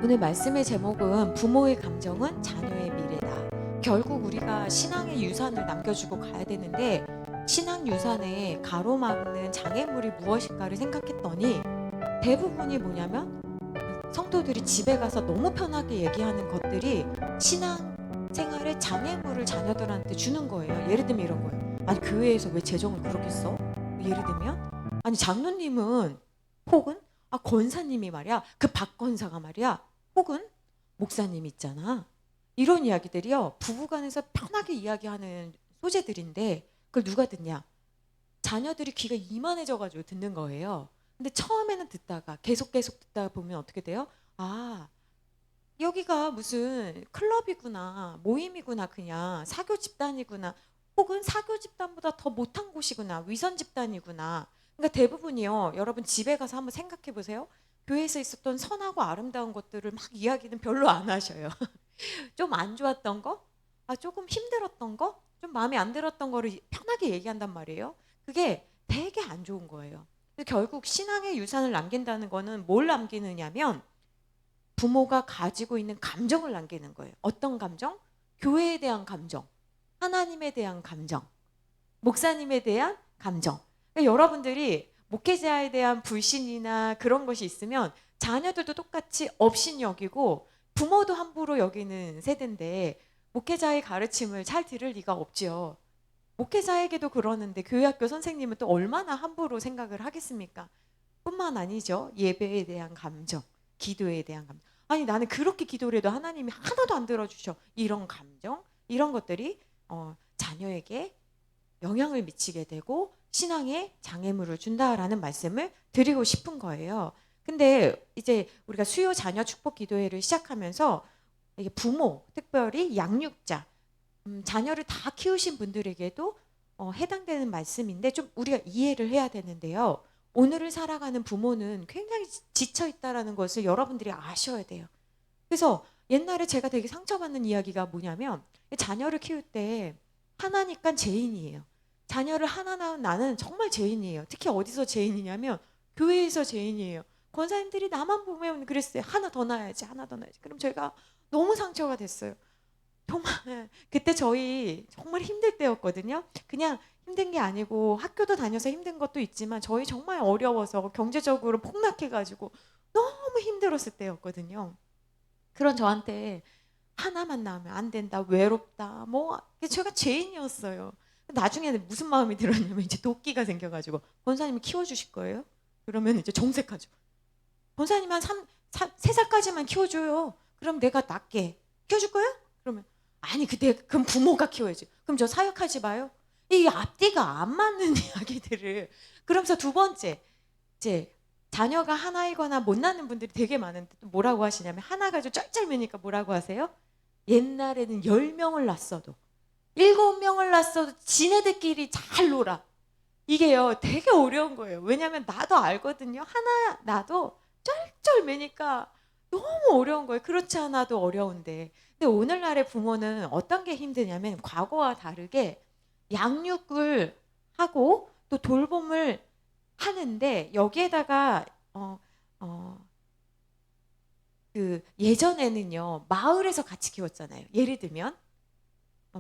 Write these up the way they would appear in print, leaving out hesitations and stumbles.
오늘 말씀의 제목은 부모의 감정은 자녀의 미래다. 결국 우리가 신앙의 유산을 남겨주고 가야 되는데 신앙 유산에 가로막는 장애물이 무엇일까를 생각했더니 대부분이 뭐냐면 성도들이 집에 가서 너무 편하게 얘기하는 것들이 신앙 생활에 장애물을 자녀들한테 주는 거예요. 예를 들면 이런 거예요. 아니 교회에서 왜 재정을 그렇게 써? 예를 들면 아니 장로님은 혹은 권사님이 말이야 그 박권사가 말이야 혹은 목사님 있잖아. 이런 이야기들이요. 부부간에서 편하게 이야기하는 소재들인데 그걸 누가 듣냐? 자녀들이 귀가 이만해져가지고 듣는 거예요. 근데 처음에는 듣다가 계속 듣다 보면 어떻게 돼요? 아, 여기가 무슨 클럽이구나, 모임이구나, 그냥 사교 집단이구나, 혹은 사교 집단보다 더 못한 곳이구나, 위선 집단이구나. 그러니까 대부분이요. 여러분 집에 가서 한번 생각해 보세요. 교회에서 있었던 선하고 아름다운 것들을 막 이야기는 별로 안 하셔요. 좀 안 좋았던 거, 조금 힘들었던 거, 좀 마음에 안 들었던 거를 편하게 얘기한단 말이에요. 그게 되게 안 좋은 거예요. 그래서 결국 신앙의 유산을 남긴다는 거는 뭘 남기느냐면 부모가 가지고 있는 감정을 남기는 거예요. 어떤 감정? 교회에 대한 감정, 하나님에 대한 감정, 목사님에 대한 감정. 그러니까 여러분들이 목회자에 대한 불신이나 그런 것이 있으면 자녀들도 똑같이 업신 여기고 부모도 함부로 여기는 세대인데 목회자의 가르침을 잘 들을 리가 없지요. 목회자에게도 그러는데 교회학교 선생님은 또 얼마나 함부로 생각을 하겠습니까? 뿐만 아니죠. 예배에 대한 감정, 기도에 대한 감정. 아니 나는 그렇게 기도를 해도 하나님이 하나도 안 들어주셔. 이런 감정, 이런 것들이 자녀에게 영향을 미치게 되고 신앙에 장애물을 준다라는 말씀을 드리고 싶은 거예요. 근데 이제 우리가 수요 자녀 축복 기도회를 시작하면서 이게 부모, 특별히 양육자, 자녀를 다 키우신 분들에게도 해당되는 말씀인데 좀 우리가 이해를 해야 되는데요. 오늘을 살아가는 부모는 굉장히 지쳐 있다라는 것을 여러분들이 아셔야 돼요. 그래서 옛날에 제가 되게 상처받는 이야기가 뭐냐면 자녀를 키울 때 하나니까 죄인이에요. 자녀를 하나 낳은 나는 정말 죄인이에요. 특히 어디서 죄인이냐면 교회에서 죄인이에요. 권사님들이 나만 보면 그랬어요. 하나 더 낳아야지, 하나 더 낳아야지. 그럼 제가 너무 상처가 됐어요. 정말 그때 저희 정말 힘들 때였거든요. 그냥 힘든 게 아니고 학교도 다녀서 힘든 것도 있지만 저희 정말 어려워서 경제적으로 폭락해가지고 너무 힘들었을 때였거든요. 그런 저한테 하나만 낳으면 안 된다, 외롭다, 뭐 제가 죄인이었어요. 나중에는 무슨 마음이 들었냐면 이제 도끼가 생겨가지고 권사님이 키워주실 거예요? 그러면 이제 정색하죠. 권사님 한 3살까지만 키워줘요. 그럼 내가 낳게 키워줄 거야? 그러면 아니 그럼 부모가 키워야지. 그럼 저 사역하지 마요. 이 앞뒤가 안 맞는 이야기들을 그러면서 두 번째 이제 자녀가 하나이거나 못 낳는 분들이 되게 많은데 또 뭐라고 하시냐면 하나 가지고 쩔쩔매니까 뭐라고 하세요? 옛날에는 10명을 낳았어도 7명을 낳았어도 지네들끼리 잘 놀아. 이게요 되게 어려운 거예요. 왜냐면 나도 알거든요. 하나 나도 쩔쩔매니까 너무 어려운 거예요. 그렇지 않아도 어려운데. 근데 오늘날의 부모는 어떤 게 힘드냐면 과거와 다르게 양육을 하고 또 돌봄을 하는데 여기에다가 그 예전에는요 마을에서 같이 키웠잖아요. 예를 들면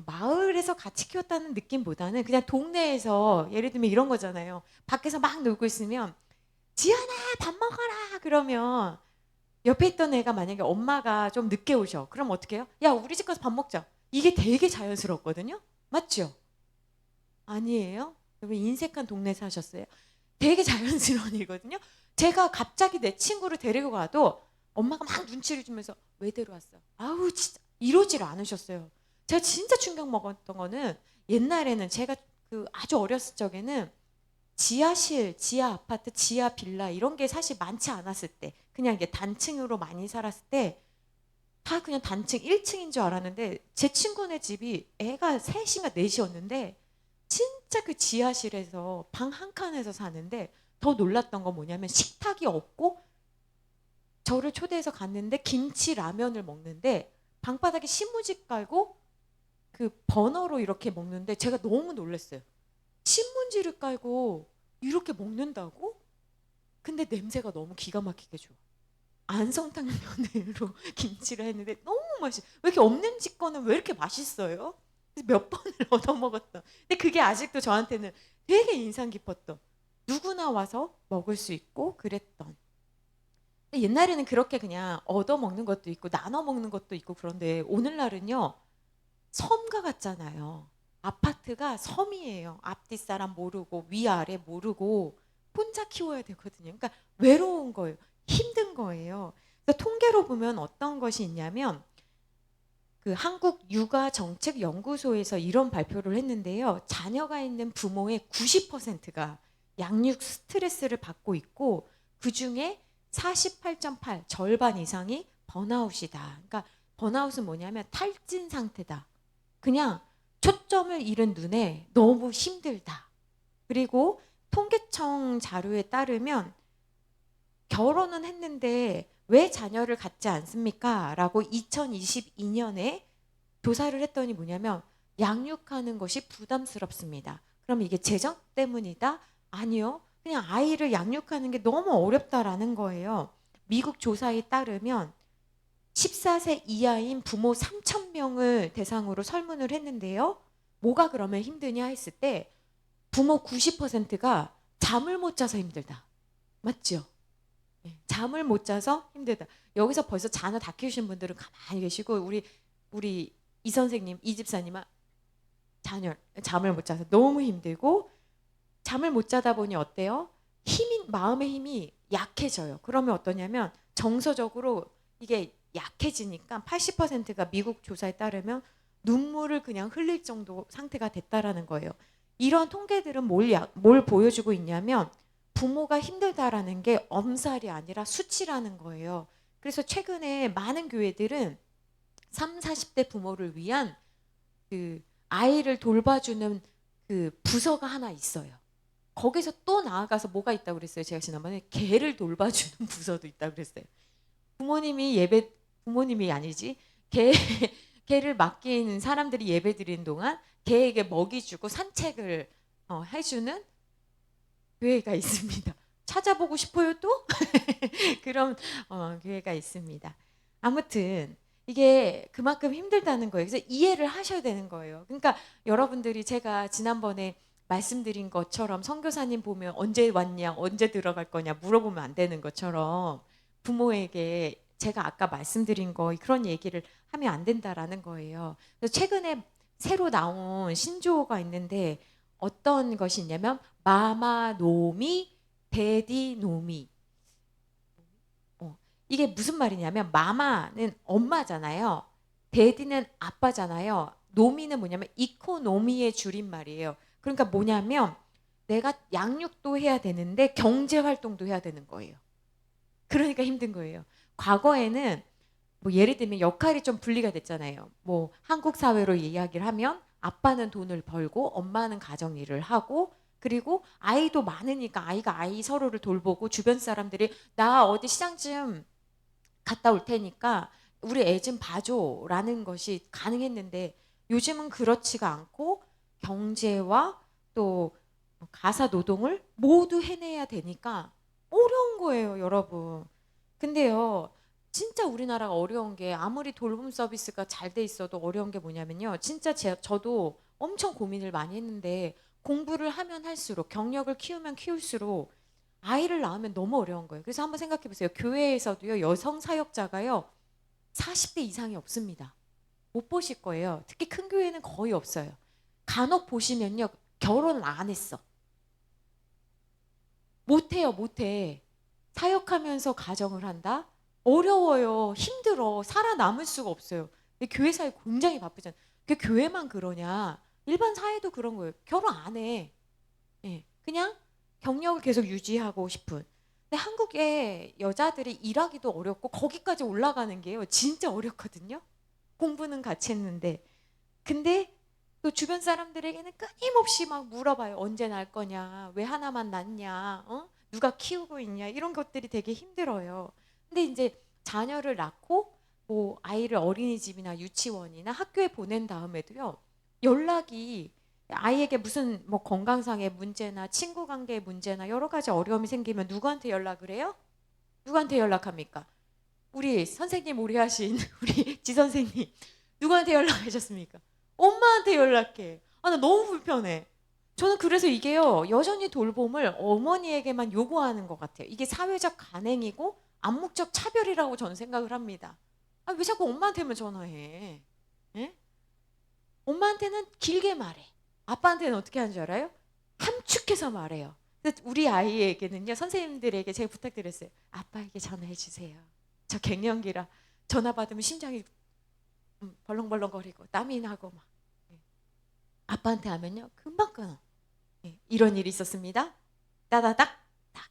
마을에서 같이 키웠다는 느낌보다는 그냥 동네에서 예를 들면 이런 거잖아요. 밖에서 막 놀고 있으면 지연아 밥 먹어라 그러면 옆에 있던 애가 만약에 엄마가 좀 늦게 오셔. 그럼 어떻게 해요? 야 우리 집 가서 밥 먹자. 이게 되게 자연스럽거든요. 맞죠? 아니에요? 여러분 인색한 동네 사셨어요? 되게 자연스러운 일이거든요. 제가 갑자기 내 친구를 데리고 가도 엄마가 막 눈치를 주면서 왜 데려왔어? 아우 진짜 이러지를 않으셨어요. 제가 진짜 충격 먹었던 거는 옛날에는 제가 그 아주 어렸을 적에는 지하실, 지하 아파트, 지하 빌라 이런 게 사실 많지 않았을 때 그냥 이게 단층으로 많이 살았을 때 다 그냥 단층 1층인 줄 알았는데 제 친구네 집이 애가 셋인가 넷이었는데 진짜 그 지하실에서 방 한 칸에서 사는데 더 놀랐던 건 뭐냐면 식탁이 없고 저를 초대해서 갔는데 김치 라면을 먹는데 방바닥에 신문지 깔고 그 버너로 이렇게 먹는데 제가 너무 놀랐어요. 신문지를 깔고 이렇게 먹는다고? 근데 냄새가 너무 기가 막히게 좋아. 안성탕면으로 김치를 했는데 너무 맛있어. 왜 이렇게 없는 집 거는 왜 이렇게 맛있어요? 그래서 몇 번을 얻어먹었던. 근데 그게 아직도 저한테는 되게 인상 깊었던. 누구나 와서 먹을 수 있고 그랬던. 근데 옛날에는 그렇게 그냥 얻어먹는 것도 있고 나눠 먹는 것도 있고 그런데 오늘날은요. 섬과 같잖아요. 아파트가 섬이에요. 앞뒤 사람 모르고 위아래 모르고 혼자 키워야 되거든요. 그러니까 외로운 거예요. 힘든 거예요. 그래서 통계로 보면 어떤 것이 있냐면 그 한국 육아정책연구소에서 이런 발표를 했는데요. 자녀가 있는 부모의 90%가 양육 스트레스를 받고 있고 그중에 48.8 절반 이상이 번아웃이다. 그러니까 번아웃은 뭐냐면 탈진 상태다. 그냥 초점을 잃은 눈에 너무 힘들다. 그리고 통계청 자료에 따르면 결혼은 했는데 왜 자녀를 갖지 않습니까? 라고 2022년에 조사를 했더니 뭐냐면 양육하는 것이 부담스럽습니다. 그럼 이게 재정 때문이다? 아니요. 그냥 아이를 양육하는 게 너무 어렵다라는 거예요. 미국 조사에 따르면 14세 이하인 부모 3,000명을 대상으로 설문을 했는데요. 뭐가 그러면 힘드냐 했을 때 부모 90%가 잠을 못 자서 힘들다. 맞죠? 잠을 못 자서 힘들다. 여기서 벌써 자녀 다 키우신 분들은 가만히 계시고 우리 이 선생님, 이 집사님은 잠을 못 자서 너무 힘들고 잠을 못 자다 보니 어때요? 마음의 힘이 약해져요. 그러면 어떠냐면 정서적으로 이게 약해지니까 80%가 미국 조사에 따르면 눈물을 그냥 흘릴 정도 상태가 됐다라는 거예요. 이런 통계들은 뭘 보여주고 있냐면 부모가 힘들다라는 게 엄살이 아니라 수치라는 거예요. 그래서 최근에 많은 교회들은 3, 40대 부모를 위한 그 아이를 돌봐주는 그 부서가 하나 있어요. 거기서 또 나아가서 뭐가 있다고 그랬어요? 제가 지난번에 개를 돌봐주는 부서도 있다고 그랬어요. 부모님이 아니지. 개를 맡긴 사람들이 예배 드리는 동안 개에게 먹이 주고 산책을 해주는 교회가 있습니다. 찾아보고 싶어요 또? 그런 교회가 있습니다. 아무튼 이게 그만큼 힘들다는 거예요. 그래서 이해를 하셔야 되는 거예요. 그러니까 여러분들이 제가 지난번에 말씀드린 것처럼 선교사님 보면 언제 왔냐, 언제 들어갈 거냐 물어보면 안 되는 것처럼 부모에게 제가 아까 말씀드린 거 그런 얘기를 하면 안 된다라는 거예요. 그래서 최근에 새로 나온 신조어가 있는데 어떤 것이 있냐면 마마노미, 데디노미. 이게 무슨 말이냐면 마마는 엄마잖아요. 데디는 아빠잖아요. 노미는 뭐냐면 이코노미의 줄임말이에요. 그러니까 뭐냐면 내가 양육도 해야 되는데 경제 활동도 해야 되는 거예요. 그러니까 힘든 거예요. 과거에는 뭐 예를 들면 역할이 좀 분리가 됐잖아요. 뭐 한국 사회로 이야기를 하면 아빠는 돈을 벌고 엄마는 가정 일을 하고 그리고 아이도 많으니까 아이가 아이 서로를 돌보고 주변 사람들이 나 어디 시장 좀 갔다 올 테니까 우리 애 좀 봐줘라는 것이 가능했는데 요즘은 그렇지가 않고 경제와 또 가사 노동을 모두 해내야 되니까 어려운 거예요, 여러분. 근데요, 진짜 우리나라가 어려운 게 아무리 돌봄 서비스가 잘 돼 있어도 어려운 게 뭐냐면요. 진짜 저도 엄청 고민을 많이 했는데 공부를 하면 할수록 경력을 키우면 키울수록 아이를 낳으면 너무 어려운 거예요. 그래서 한번 생각해 보세요. 교회에서도요. 여성 사역자가요. 40대 이상이 없습니다. 못 보실 거예요. 특히 큰 교회는 거의 없어요. 간혹 보시면요. 결혼을 안 했어. 못해요. 못해. 사역하면서 가정을 한다? 어려워요. 힘들어. 살아남을 수가 없어요. 근데 교회 사회 굉장히 바쁘잖아요. 그 교회만 그러냐. 일반 사회도 그런 거예요. 결혼 안 해. 예, 그냥 경력을 계속 유지하고 싶은. 근데 한국의 여자들이 일하기도 어렵고 거기까지 올라가는 게요. 진짜 어렵거든요. 공부는 같이 했는데. 근데 또 주변 사람들에게는 끊임없이 막 물어봐요. 언제 날 거냐? 왜 하나만 낳냐? 누가 키우고 있냐? 이런 것들이 되게 힘들어요. 근데 이제 자녀를 낳고 뭐 아이를 어린이집이나 유치원이나 학교에 보낸 다음에도요. 연락이 아이에게 무슨 뭐 건강상의 문제나 친구 관계의 문제나 여러 가지 어려움이 생기면 누구한테 연락을 해요? 누구한테 연락합니까? 우리 선생님 오래 하신 우리 지 선생님 누구한테 연락하셨습니까? 엄마한테 연락해. 아, 나 너무 불편해. 저는 그래서 이게요, 여전히 돌봄을 어머니에게만 요구하는 것 같아요. 이게 사회적 간행이고 암묵적 차별이라고 저는 생각을 합니다. 아, 왜 자꾸 엄마한테만 전화해? 예? 엄마한테는 길게 말해. 아빠한테는 어떻게 하는 줄 알아요? 함축해서 말해요. 우리 아이에게는요, 선생님들에게 제가 부탁드렸어요. 아빠에게 전화해 주세요. 저 갱년기라 전화 받으면 심장이 벌렁벌렁거리고 땀이 나고 막. 아빠한테 하면요, 금방 끊어. 이런 일이 있었습니다. 따다닥 딱.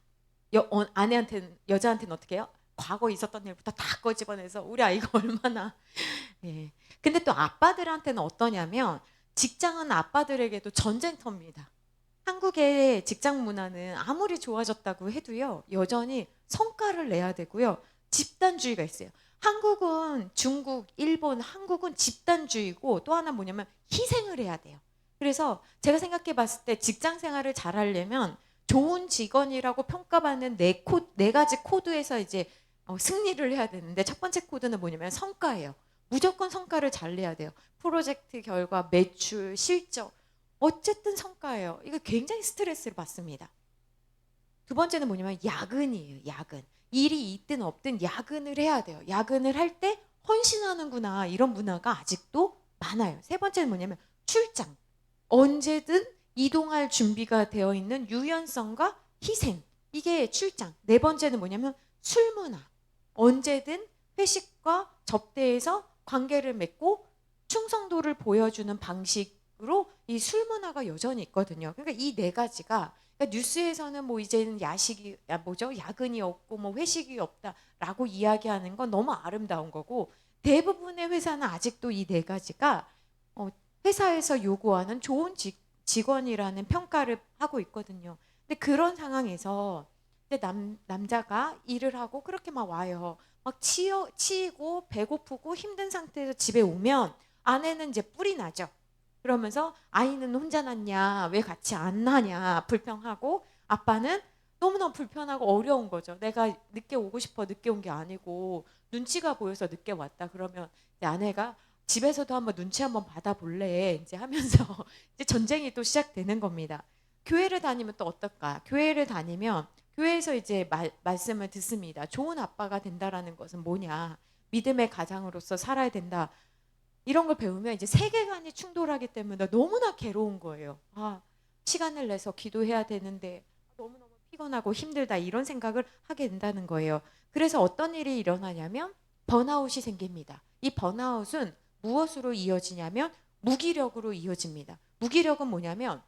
아내한테는, 여자한테는 어떻게 해요? 과거 있었던 일부터 다 꺼집어내서 우리 아이가 얼마나. 예. 근데 또 아빠들한테는 어떠냐면, 직장은 아빠들에게도 전쟁터입니다. 한국의 직장 문화는 아무리 좋아졌다고 해도요, 여전히 성과를 내야 되고요, 집단주의가 있어요. 한국은, 중국, 일본, 한국은 집단주의고, 또 하나 뭐냐면 희생을 해야 돼요. 그래서 제가 생각해 봤을 때 직장 생활을 잘 하려면 좋은 직원이라고 평가받는 네 가지 코드에서 이제 승리를 해야 되는데, 첫 번째 코드는 뭐냐면 성과예요. 무조건 성과를 잘 내야 돼요. 프로젝트 결과, 매출, 실적, 어쨌든 성과예요. 이거 굉장히 스트레스를 받습니다. 두 번째는 뭐냐면 야근이에요. 야근. 일이 있든 없든 야근을 해야 돼요. 야근을 할 때 헌신하는구나, 이런 문화가 아직도 많아요. 세 번째는 뭐냐면 출장. 언제든 이동할 준비가 되어 있는 유연성과 희생. 이게 출장. 네 번째는 뭐냐면 술 문화. 언제든 회식과 접대에서 관계를 맺고 충성도를 보여주는 방식으로 이 술 문화가 여전히 있거든요. 그러니까 이 네 가지가, 그러니까 뉴스에서는 뭐 이제는 야근이 없고 뭐 회식이 없다라고 이야기하는 건 너무 아름다운 거고, 대부분의 회사는 아직도 이 네 가지가 회사에서 요구하는 좋은 직원이라는 평가를 하고 있거든요. 근데 그런 상황에서 남자가 일을 하고 그렇게 막 와요. 막 치이고 배고프고 힘든 상태에서 집에 오면 아내는 이제 뿔이 나죠. 그러면서 아이는 혼자 났냐, 왜 같이 안 나냐 불평하고, 아빠는 너무너무 불편하고 어려운 거죠. 내가 늦게 오고 싶어 늦게 온 게 아니고 눈치가 보여서 늦게 왔다. 그러면 이제 아내가 집에서도 한번 눈치 한번 받아볼래 이제 하면서 이제 전쟁이 또 시작되는 겁니다. 교회를 다니면 또 어떨까? 교회를 다니면 교회에서 이제 말씀을 듣습니다. 좋은 아빠가 된다라는 것은 뭐냐? 믿음의 가장으로서 살아야 된다. 이런 걸 배우면 이제 세계관이 충돌하기 때문에 너무나 괴로운 거예요. 아, 시간을 내서 기도해야 되는데 너무너무 피곤하고 힘들다, 이런 생각을 하게 된다는 거예요. 그래서 어떤 일이 일어나냐면 번아웃이 생깁니다. 이 번아웃은 무엇으로 이어지냐면 무기력으로 이어집니다. 무기력은 뭐냐면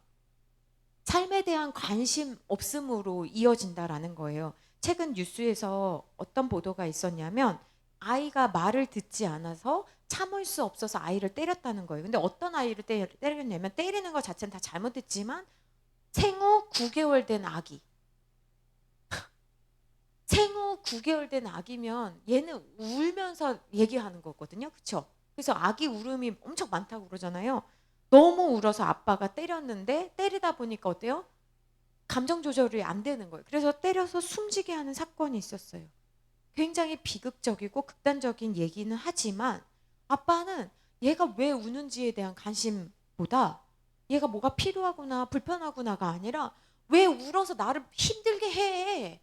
삶에 대한 관심 없음으로 이어진다라는 거예요. 최근 뉴스에서 어떤 보도가 있었냐면 아이가 말을 듣지 않아서 참을 수 없어서 아이를 때렸다는 거예요. 근데 어떤 아이를 때렸냐면, 때리는 것 자체는 다 잘못했지만 생후 9개월 된 아기. 생후 9개월 된 아기면 얘는 울면서 얘기하는 거거든요. 그렇죠? 그래서 아기 울음이 엄청 많다고 그러잖아요. 너무 울어서 아빠가 때렸는데, 때리다 보니까 어때요? 감정 조절이 안 되는 거예요. 그래서 때려서 숨지게 하는 사건이 있었어요. 굉장히 비극적이고 극단적인 얘기는 하지만 아빠는 얘가 왜 우는지에 대한 관심보다 얘가 뭐가 필요하구나 불편하구나가 아니라 왜 울어서 나를 힘들게 해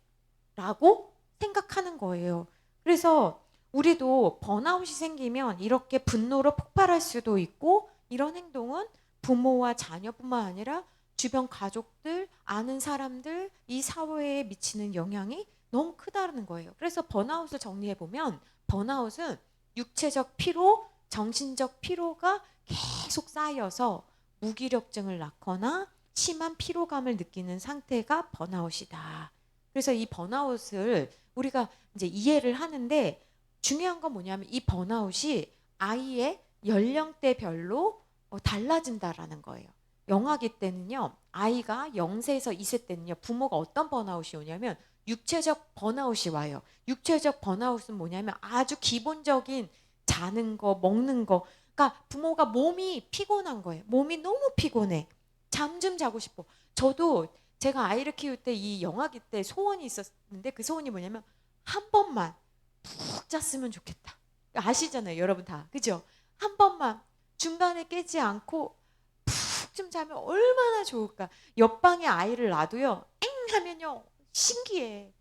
라고 생각하는 거예요. 그래서 우리도 번아웃이 생기면 이렇게 분노로 폭발할 수도 있고, 이런 행동은 부모와 자녀뿐만 아니라 주변 가족들, 아는 사람들, 이 사회에 미치는 영향이 너무 크다는 거예요. 그래서 번아웃을 정리해보면, 번아웃은 육체적 피로, 정신적 피로가 계속 쌓여서 무기력증을 낳거나 심한 피로감을 느끼는 상태가 번아웃이다. 그래서 이 번아웃을 우리가 이제 이해를 하는데, 중요한 건 뭐냐면 이 번아웃이 아이의 연령대별로 달라진다라는 거예요. 영아기 때는요, 아이가 0세에서 2세 때는요, 부모가 어떤 번아웃이 오냐면 육체적 번아웃이 와요. 육체적 번아웃은 뭐냐면 아주 기본적인 자는 거, 먹는 거. 그러니까 부모가 몸이 피곤한 거예요. 몸이 너무 피곤해. 잠 좀 자고 싶어. 저도 제가 아이를 키울 때 이 영아기 때 소원이 있었는데, 그 소원이 뭐냐면 한 번만 푹 잤으면 좋겠다. 아시잖아요, 여러분 다. 그죠? 한 번만 중간에 깨지 않고 푹 좀 자면 얼마나 좋을까. 옆방에 아이를 놔도요, 엥 하면요, 신기해.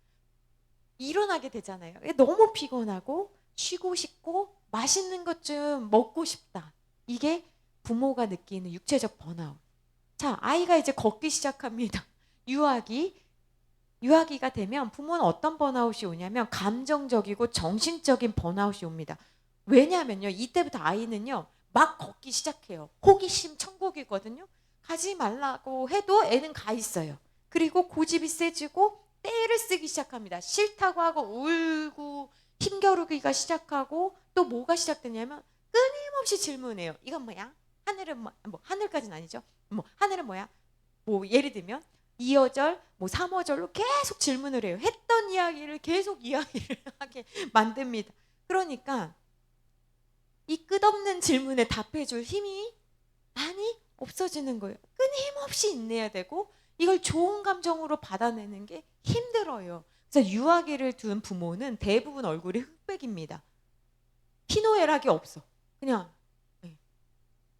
일어나게 되잖아요. 너무 피곤하고 쉬고 싶고 맛있는 것 좀 먹고 싶다. 이게 부모가 느끼는 육체적 번아웃. 자, 아이가 이제 걷기 시작합니다. 유아기가 되면 부모는 어떤 번아웃이 오냐면 감정적이고 정신적인 번아웃이 옵니다. 왜냐하면요, 이때부터 아이는요 막 걷기 시작해요. 호기심 천국이거든요. 가지 말라고 해도 애는 가 있어요. 그리고 고집이 세지고 떼를 쓰기 시작합니다. 싫다고 하고 울고 힘겨루기가 시작하고 또 뭐가 시작되냐면 끊임없이 질문해요. 이건 뭐야? 하늘은 뭐 하늘까지는 아니죠. 뭐 하늘은 뭐야? 뭐 예를 들면 2어절, 뭐 3어절로 계속 질문을 해요. 했던 이야기를 계속 이야기를 하게 만듭니다. 그러니까 이 끝없는 질문에 답해줄 힘이 많이 없어지는 거예요. 끊임없이 인내해야 되고 이걸 좋은 감정으로 받아내는 게 힘들어요. 그래서 유아기를 둔 부모는 대부분 얼굴이 흑백입니다. 희노애락이 없어. 그냥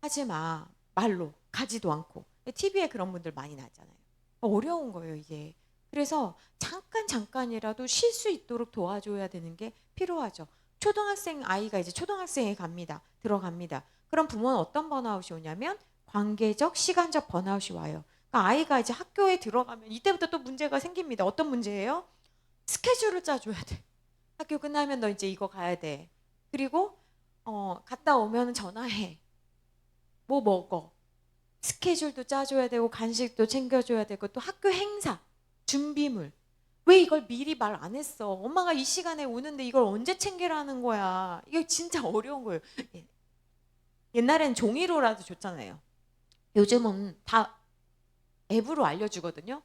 하지 마. 말로 가지도 않고. TV에 그런 분들 많이 나잖아요. 어려운 거예요, 이게. 그래서 잠깐이라도 쉴 수 있도록 도와줘야 되는 게 필요하죠. 초등학생 아이가 이제 초등학생에 들어갑니다. 그럼 부모는 어떤 번아웃이 오냐면 관계적, 시간적 번아웃이 와요. 그러니까 아이가 이제 학교에 들어가면 이때부터 또 문제가 생깁니다. 어떤 문제예요? 스케줄을 짜줘야 돼. 학교 끝나면 너 이제 이거 가야 돼. 그리고 갔다 오면 전화해. 뭐 먹어. 스케줄도 짜줘야 되고 간식도 챙겨줘야 되고 또 학교 행사, 준비물. 왜 이걸 미리 말 안 했어? 엄마가 이 시간에 오는데 이걸 언제 챙기라는 거야? 이게 진짜 어려운 거예요. 옛날엔 종이로라도 줬잖아요. 요즘은 다 앱으로 알려주거든요.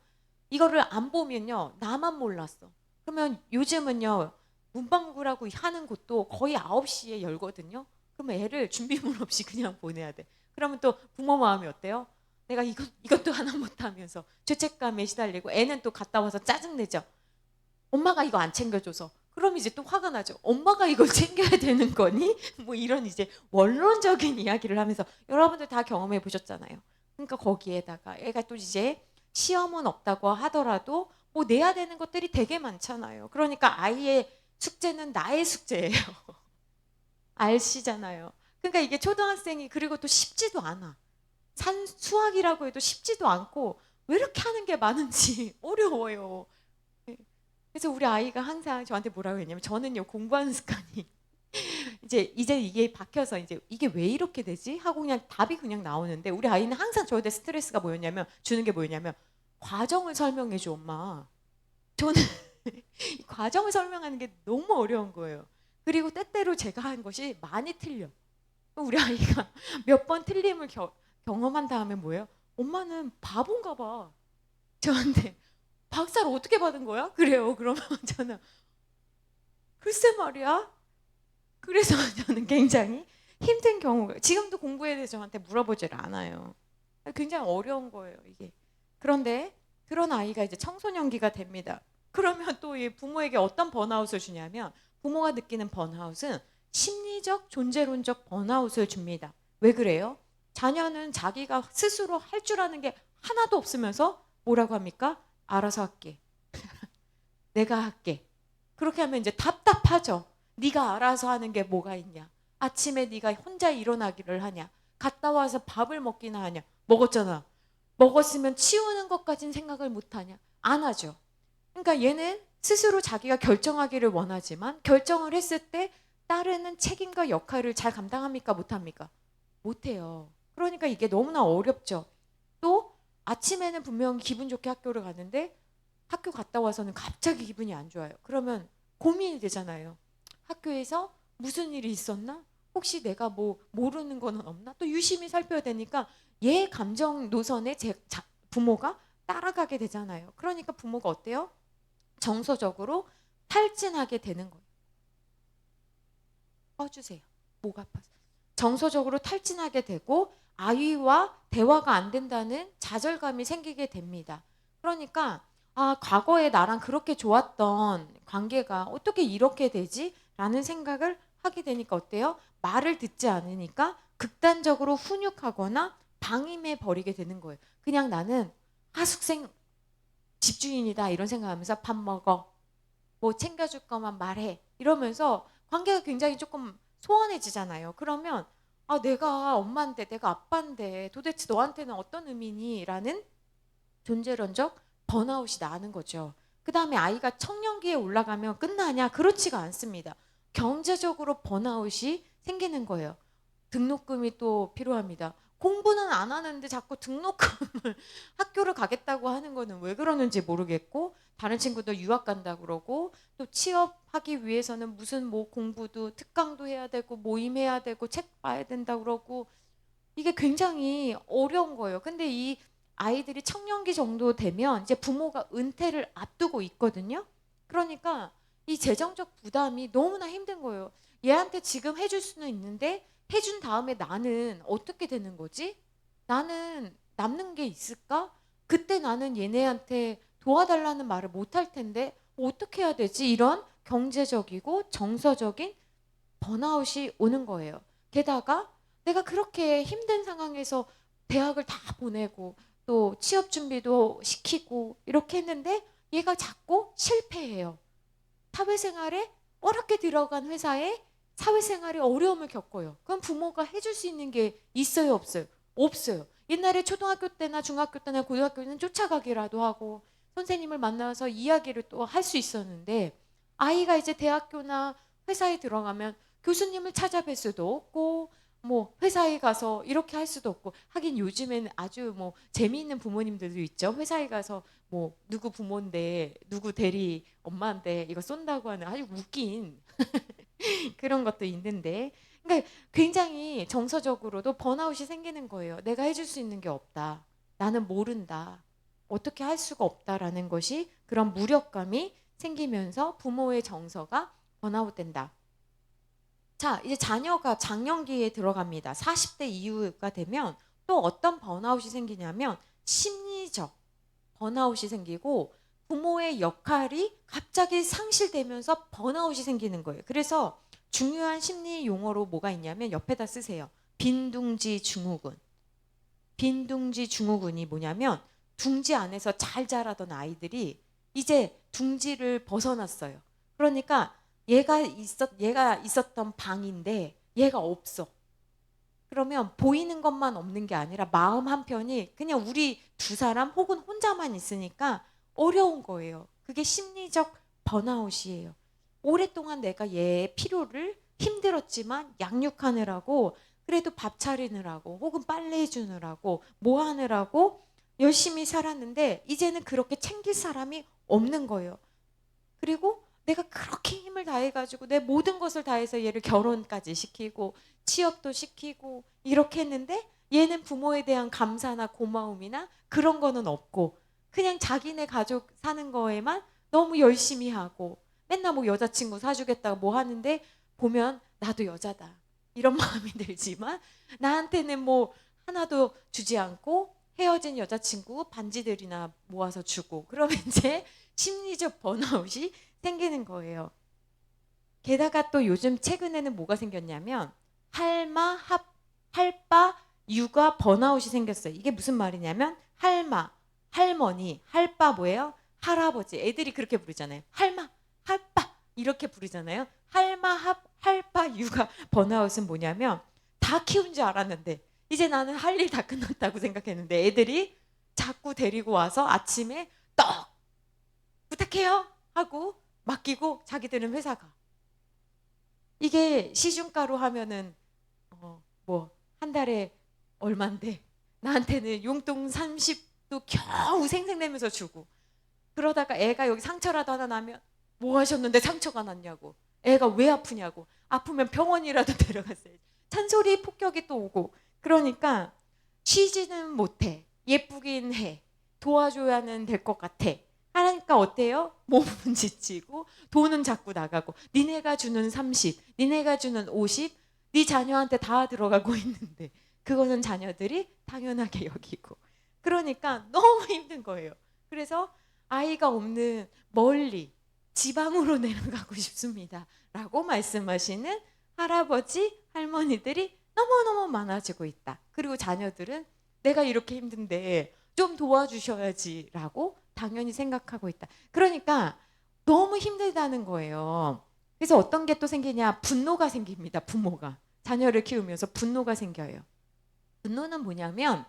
이거를 안 보면요, 나만 몰랐어. 그러면 요즘은요, 문방구라고 하는 곳도 거의 9시에 열거든요. 그러면 애를 준비물 없이 그냥 보내야 돼. 그러면 또 부모 마음이 어때요? 내가 이것도 하나 못하면서 죄책감에 시달리고 애는 또 갔다 와서 짜증내죠. 엄마가 이거 안 챙겨줘서. 그럼 이제 또 화가 나죠. 엄마가 이걸 챙겨야 되는 거니? 뭐 이런 이제 원론적인 이야기를 하면서 여러분들 다 경험해 보셨잖아요. 그러니까 거기에다가 애가 또 이제 시험은 없다고 하더라도 뭐 내야 되는 것들이 되게 많잖아요. 그러니까 아이의 숙제는 나의 숙제예요. 알시잖아요. 그러니까 이게 초등학생이 그리고 또 쉽지도 않아. 수학이라고 해도 쉽지도 않고 왜 이렇게 하는 게 많은지 어려워요. 그래서 우리 아이가 항상 저한테 뭐라고 했냐면 저는요 공부하는 습관이 이제 이게 박혀서 이제 이게 왜 이렇게 되지? 하고 그냥 답이 그냥 나오는데 우리 아이는 항상 저한테 스트레스가 주는 게 뭐였냐면 과정을 설명해 줘 엄마. 저는 이 과정을 설명하는 게 너무 어려운 거예요. 그리고 때때로 제가 한 것이 많이 틀려. 우리 아이가 몇 번 틀림을 경험한 다음에 뭐예요? 엄마는 바본가 봐. 저한테 박사를 어떻게 받은 거야? 그래요. 그러면 저는 글쎄 말이야. 그래서 저는 굉장히 힘든 경우가 지금도 공부에 대해서 저한테 물어보질 않아요. 굉장히 어려운 거예요, 이게. 그런데 그런 아이가 이제 청소년기가 됩니다. 그러면 또 이 부모에게 어떤 번아웃을 주냐면 부모가 느끼는 번아웃은 심리적, 존재론적 번아웃을 줍니다. 왜 그래요? 자녀는 자기가 스스로 할 줄 아는 게 하나도 없으면서 뭐라고 합니까? 알아서 할게. 내가 할게. 그렇게 하면 이제 답답하죠. 네가 알아서 하는 게 뭐가 있냐. 아침에 네가 혼자 일어나기를 하냐. 갔다 와서 밥을 먹기나 하냐. 먹었잖아. 먹었으면 치우는 것까진 생각을 못하냐. 안 하죠. 그러니까 얘는 스스로 자기가 결정하기를 원하지만 결정을 했을 때 따르는 책임과 역할을 잘 감당합니까? 못합니까? 못해요. 그러니까 이게 너무나 어렵죠. 또 아침에는 분명 기분 좋게 학교를 갔는데 학교 갔다 와서는 갑자기 기분이 안 좋아요. 그러면 고민이 되잖아요. 학교에서 무슨 일이 있었나? 혹시 내가 뭐 모르는 거는 없나? 또 유심히 살펴야 되니까 얘 감정 노선에 부모가 따라가게 되잖아요. 그러니까 부모가 어때요? 정서적으로 탈진하게 되는 거예요. 꺼주세요. 목 아파서. 정서적으로 탈진하게 되고 아이와 대화가 안 된다는 좌절감이 생기게 됩니다. 그러니까 과거에 나랑 그렇게 좋았던 관계가 어떻게 이렇게 되지? 라는 생각을 하게 되니까 어때요? 말을 듣지 않으니까 극단적으로 훈육하거나 방임해 버리게 되는 거예요. 그냥 나는 하숙생 집주인이다 이런 생각하면서 밥 먹어, 뭐 챙겨줄 거만 말해 이러면서 관계가 굉장히 조금 소원해지잖아요. 그러면 아, 내가 엄마인데 내가 아빠인데 도대체 너한테는 어떤 의미니? 라는 존재론적 번아웃이 나는 거죠. 그 다음에 아이가 청년기에 올라가면 끝나냐? 그렇지가 않습니다. 경제적으로 번아웃이 생기는 거예요. 등록금이 또 필요합니다. 공부는 안 하는데 자꾸 등록금을 학교를 가겠다고 하는 거는 왜 그러는지 모르겠고, 다른 친구들 유학 간다 그러고, 또 취업하기 위해서는 무슨 뭐 공부도 특강도 해야 되고 모임해야 되고 책 봐야 된다 그러고, 이게 굉장히 어려운 거예요. 근데 이 아이들이 청년기 정도 되면 이제 부모가 은퇴를 앞두고 있거든요. 그러니까 이 재정적 부담이 너무나 힘든 거예요. 얘한테 지금 해줄 수는 있는데 해준 다음에 나는 어떻게 되는 거지? 나는 남는 게 있을까? 그때 나는 얘네한테 도와달라는 말을 못 할 텐데 어떻게 해야 되지? 이런 경제적이고 정서적인 번아웃이 오는 거예요. 게다가 내가 그렇게 힘든 상황에서 대학을 다 보내고 또 취업 준비도 시키고 이렇게 했는데 얘가 자꾸 실패해요. 사회생활에 어렵게 들어간 회사에 사회생활에 어려움을 겪어요. 그럼 부모가 해줄 수 있는 게 있어요, 없어요? 없어요. 옛날에 초등학교 때나 중학교 때나 고등학교 때는 쫓아가기라도 하고 선생님을 만나서 이야기를 또 할 수 있었는데, 아이가 이제 대학교나 회사에 들어가면 교수님을 찾아뵐 수도 없고 뭐 회사에 가서 이렇게 할 수도 없고, 하긴 요즘에는 아주 뭐 재미있는 부모님들도 있죠. 회사에 가서 뭐 누구 부모인데 누구 대리 엄마인데 이거 쏜다고 하는 아주 웃긴 그런 것도 있는데, 그러니까 굉장히 정서적으로도 번아웃이 생기는 거예요. 내가 해줄 수 있는 게 없다. 나는 모른다. 어떻게 할 수가 없다라는 것이, 그런 무력감이 생기면서 부모의 정서가 번아웃 된다. 자, 이제 자녀가 장년기에 들어갑니다. 40대 이후가 되면 또 어떤 번아웃이 생기냐면 심리적 번아웃이 생기고 부모의 역할이 갑자기 상실되면서 번아웃이 생기는 거예요. 그래서 중요한 심리 용어로 뭐가 있냐면 옆에다 쓰세요. 빈둥지 증후군. 빈둥지 증후군이 뭐냐면 둥지 안에서 잘 자라던 아이들이 이제 둥지를 벗어났어요. 그러니까 얘가 있었던 방인데 얘가 없어. 그러면 보이는 것만 없는 게 아니라 마음 한편이 그냥 우리 두 사람 혹은 혼자만 있으니까 어려운 거예요. 그게 심리적 번아웃이에요. 오랫동안 내가 얘의 필요를 힘들었지만 양육하느라고, 그래도 밥 차리느라고 혹은 빨래 해주느라고 뭐 하느라고 열심히 살았는데 이제는 그렇게 챙길 사람이 없는 거예요. 그리고 내가 그렇게 힘을 다해가지고 내 모든 것을 다해서 얘를 결혼까지 시키고 취업도 시키고 이렇게 했는데 얘는 부모에 대한 감사나 고마움이나 그런 거는 없고 그냥 자기네 가족 사는 거에만 너무 열심히 하고 맨날 뭐 여자친구 사주겠다고 뭐 하는데 보면 나도 여자다 이런 마음이 들지만 나한테는 뭐 하나도 주지 않고 헤어진 여자친구 반지들이나 모아서 주고, 그러면 이제 심리적 번아웃이 생기는 거예요. 게다가 또 요즘 최근에는 뭐가 생겼냐면 할바, 육아 번아웃이 생겼어요. 이게 무슨 말이냐면 할마, 할머니, 할바 뭐예요? 할아버지. 애들이 그렇게 부르잖아요. 할마, 할바 이렇게 부르잖아요. 할바, 육아 번아웃은 뭐냐면 다 키운 줄 알았는데 이제 나는 할 일 다 끝났다고 생각했는데 애들이 자꾸 데리고 와서 아침에 떡 부탁해요 하고 맡기고 자기들은 회사 가. 이게 시중가로 하면은 뭐 한 달에 얼만데 나한테는 용돈 30도 겨우 생색내면서 주고, 그러다가 애가 여기 상처라도 하나 나면 뭐 하셨는데 상처가 났냐고, 애가 왜 아프냐고, 아프면 병원이라도 데려갔어야지, 잔소리 폭격이 또 오고. 그러니까 쉬지는 못해, 예쁘긴 해, 도와줘야는 될 것 같아 하니까 어때요? 몸은 지치고 돈은 자꾸 나가고 니네가 주는 30, 니네가 주는 50, 네 자녀한테 다 들어가고 있는데 그거는 자녀들이 당연하게 여기고, 그러니까 너무 힘든 거예요. 그래서 아이가 없는 멀리 지방으로 내려가고 싶습니다 라고 말씀하시는 할아버지, 할머니들이 너무너무 많아지고 있다. 그리고 자녀들은 내가 이렇게 힘든데 좀 도와주셔야지 라고 당연히 생각하고 있다. 그러니까 너무 힘들다는 거예요. 그래서 어떤 게 또 생기냐? 분노가 생깁니다. 부모가. 자녀를 키우면서 분노가 생겨요. 분노는 뭐냐면,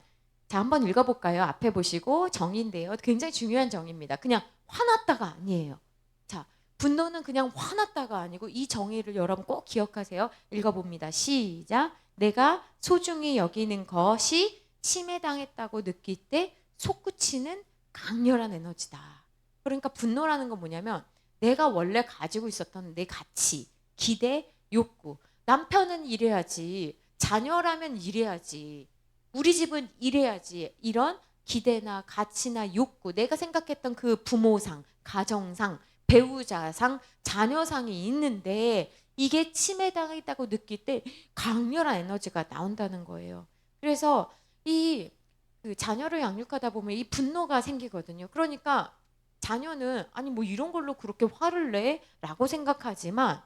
자, 한번 읽어볼까요? 앞에 보시고 정의인데요. 굉장히 중요한 정의입니다. 그냥 화났다가 아니에요. 자, 분노는 그냥 화났다가 아니고 이 정의를 여러분 꼭 기억하세요. 읽어봅니다. 시작. 내가 소중히 여기는 것이 침해당했다고 느낄 때 솟구치는 강렬한 에너지다. 그러니까 분노라는 건 뭐냐면 내가 원래 가지고 있었던 내 가치, 기대, 욕구. 남편은 이래야지, 자녀라면 이래야지, 우리 집은 이래야지, 이런 기대나 가치나 욕구, 내가 생각했던 그 부모상, 가정상, 배우자상, 자녀상이 있는데 이게 침해당했다고 느낄 때 강렬한 에너지가 나온다는 거예요. 그래서 그 자녀를 양육하다 보면 이 분노가 생기거든요. 그러니까 자녀는 아니 뭐 이런 걸로 그렇게 화를 내? 라고 생각하지만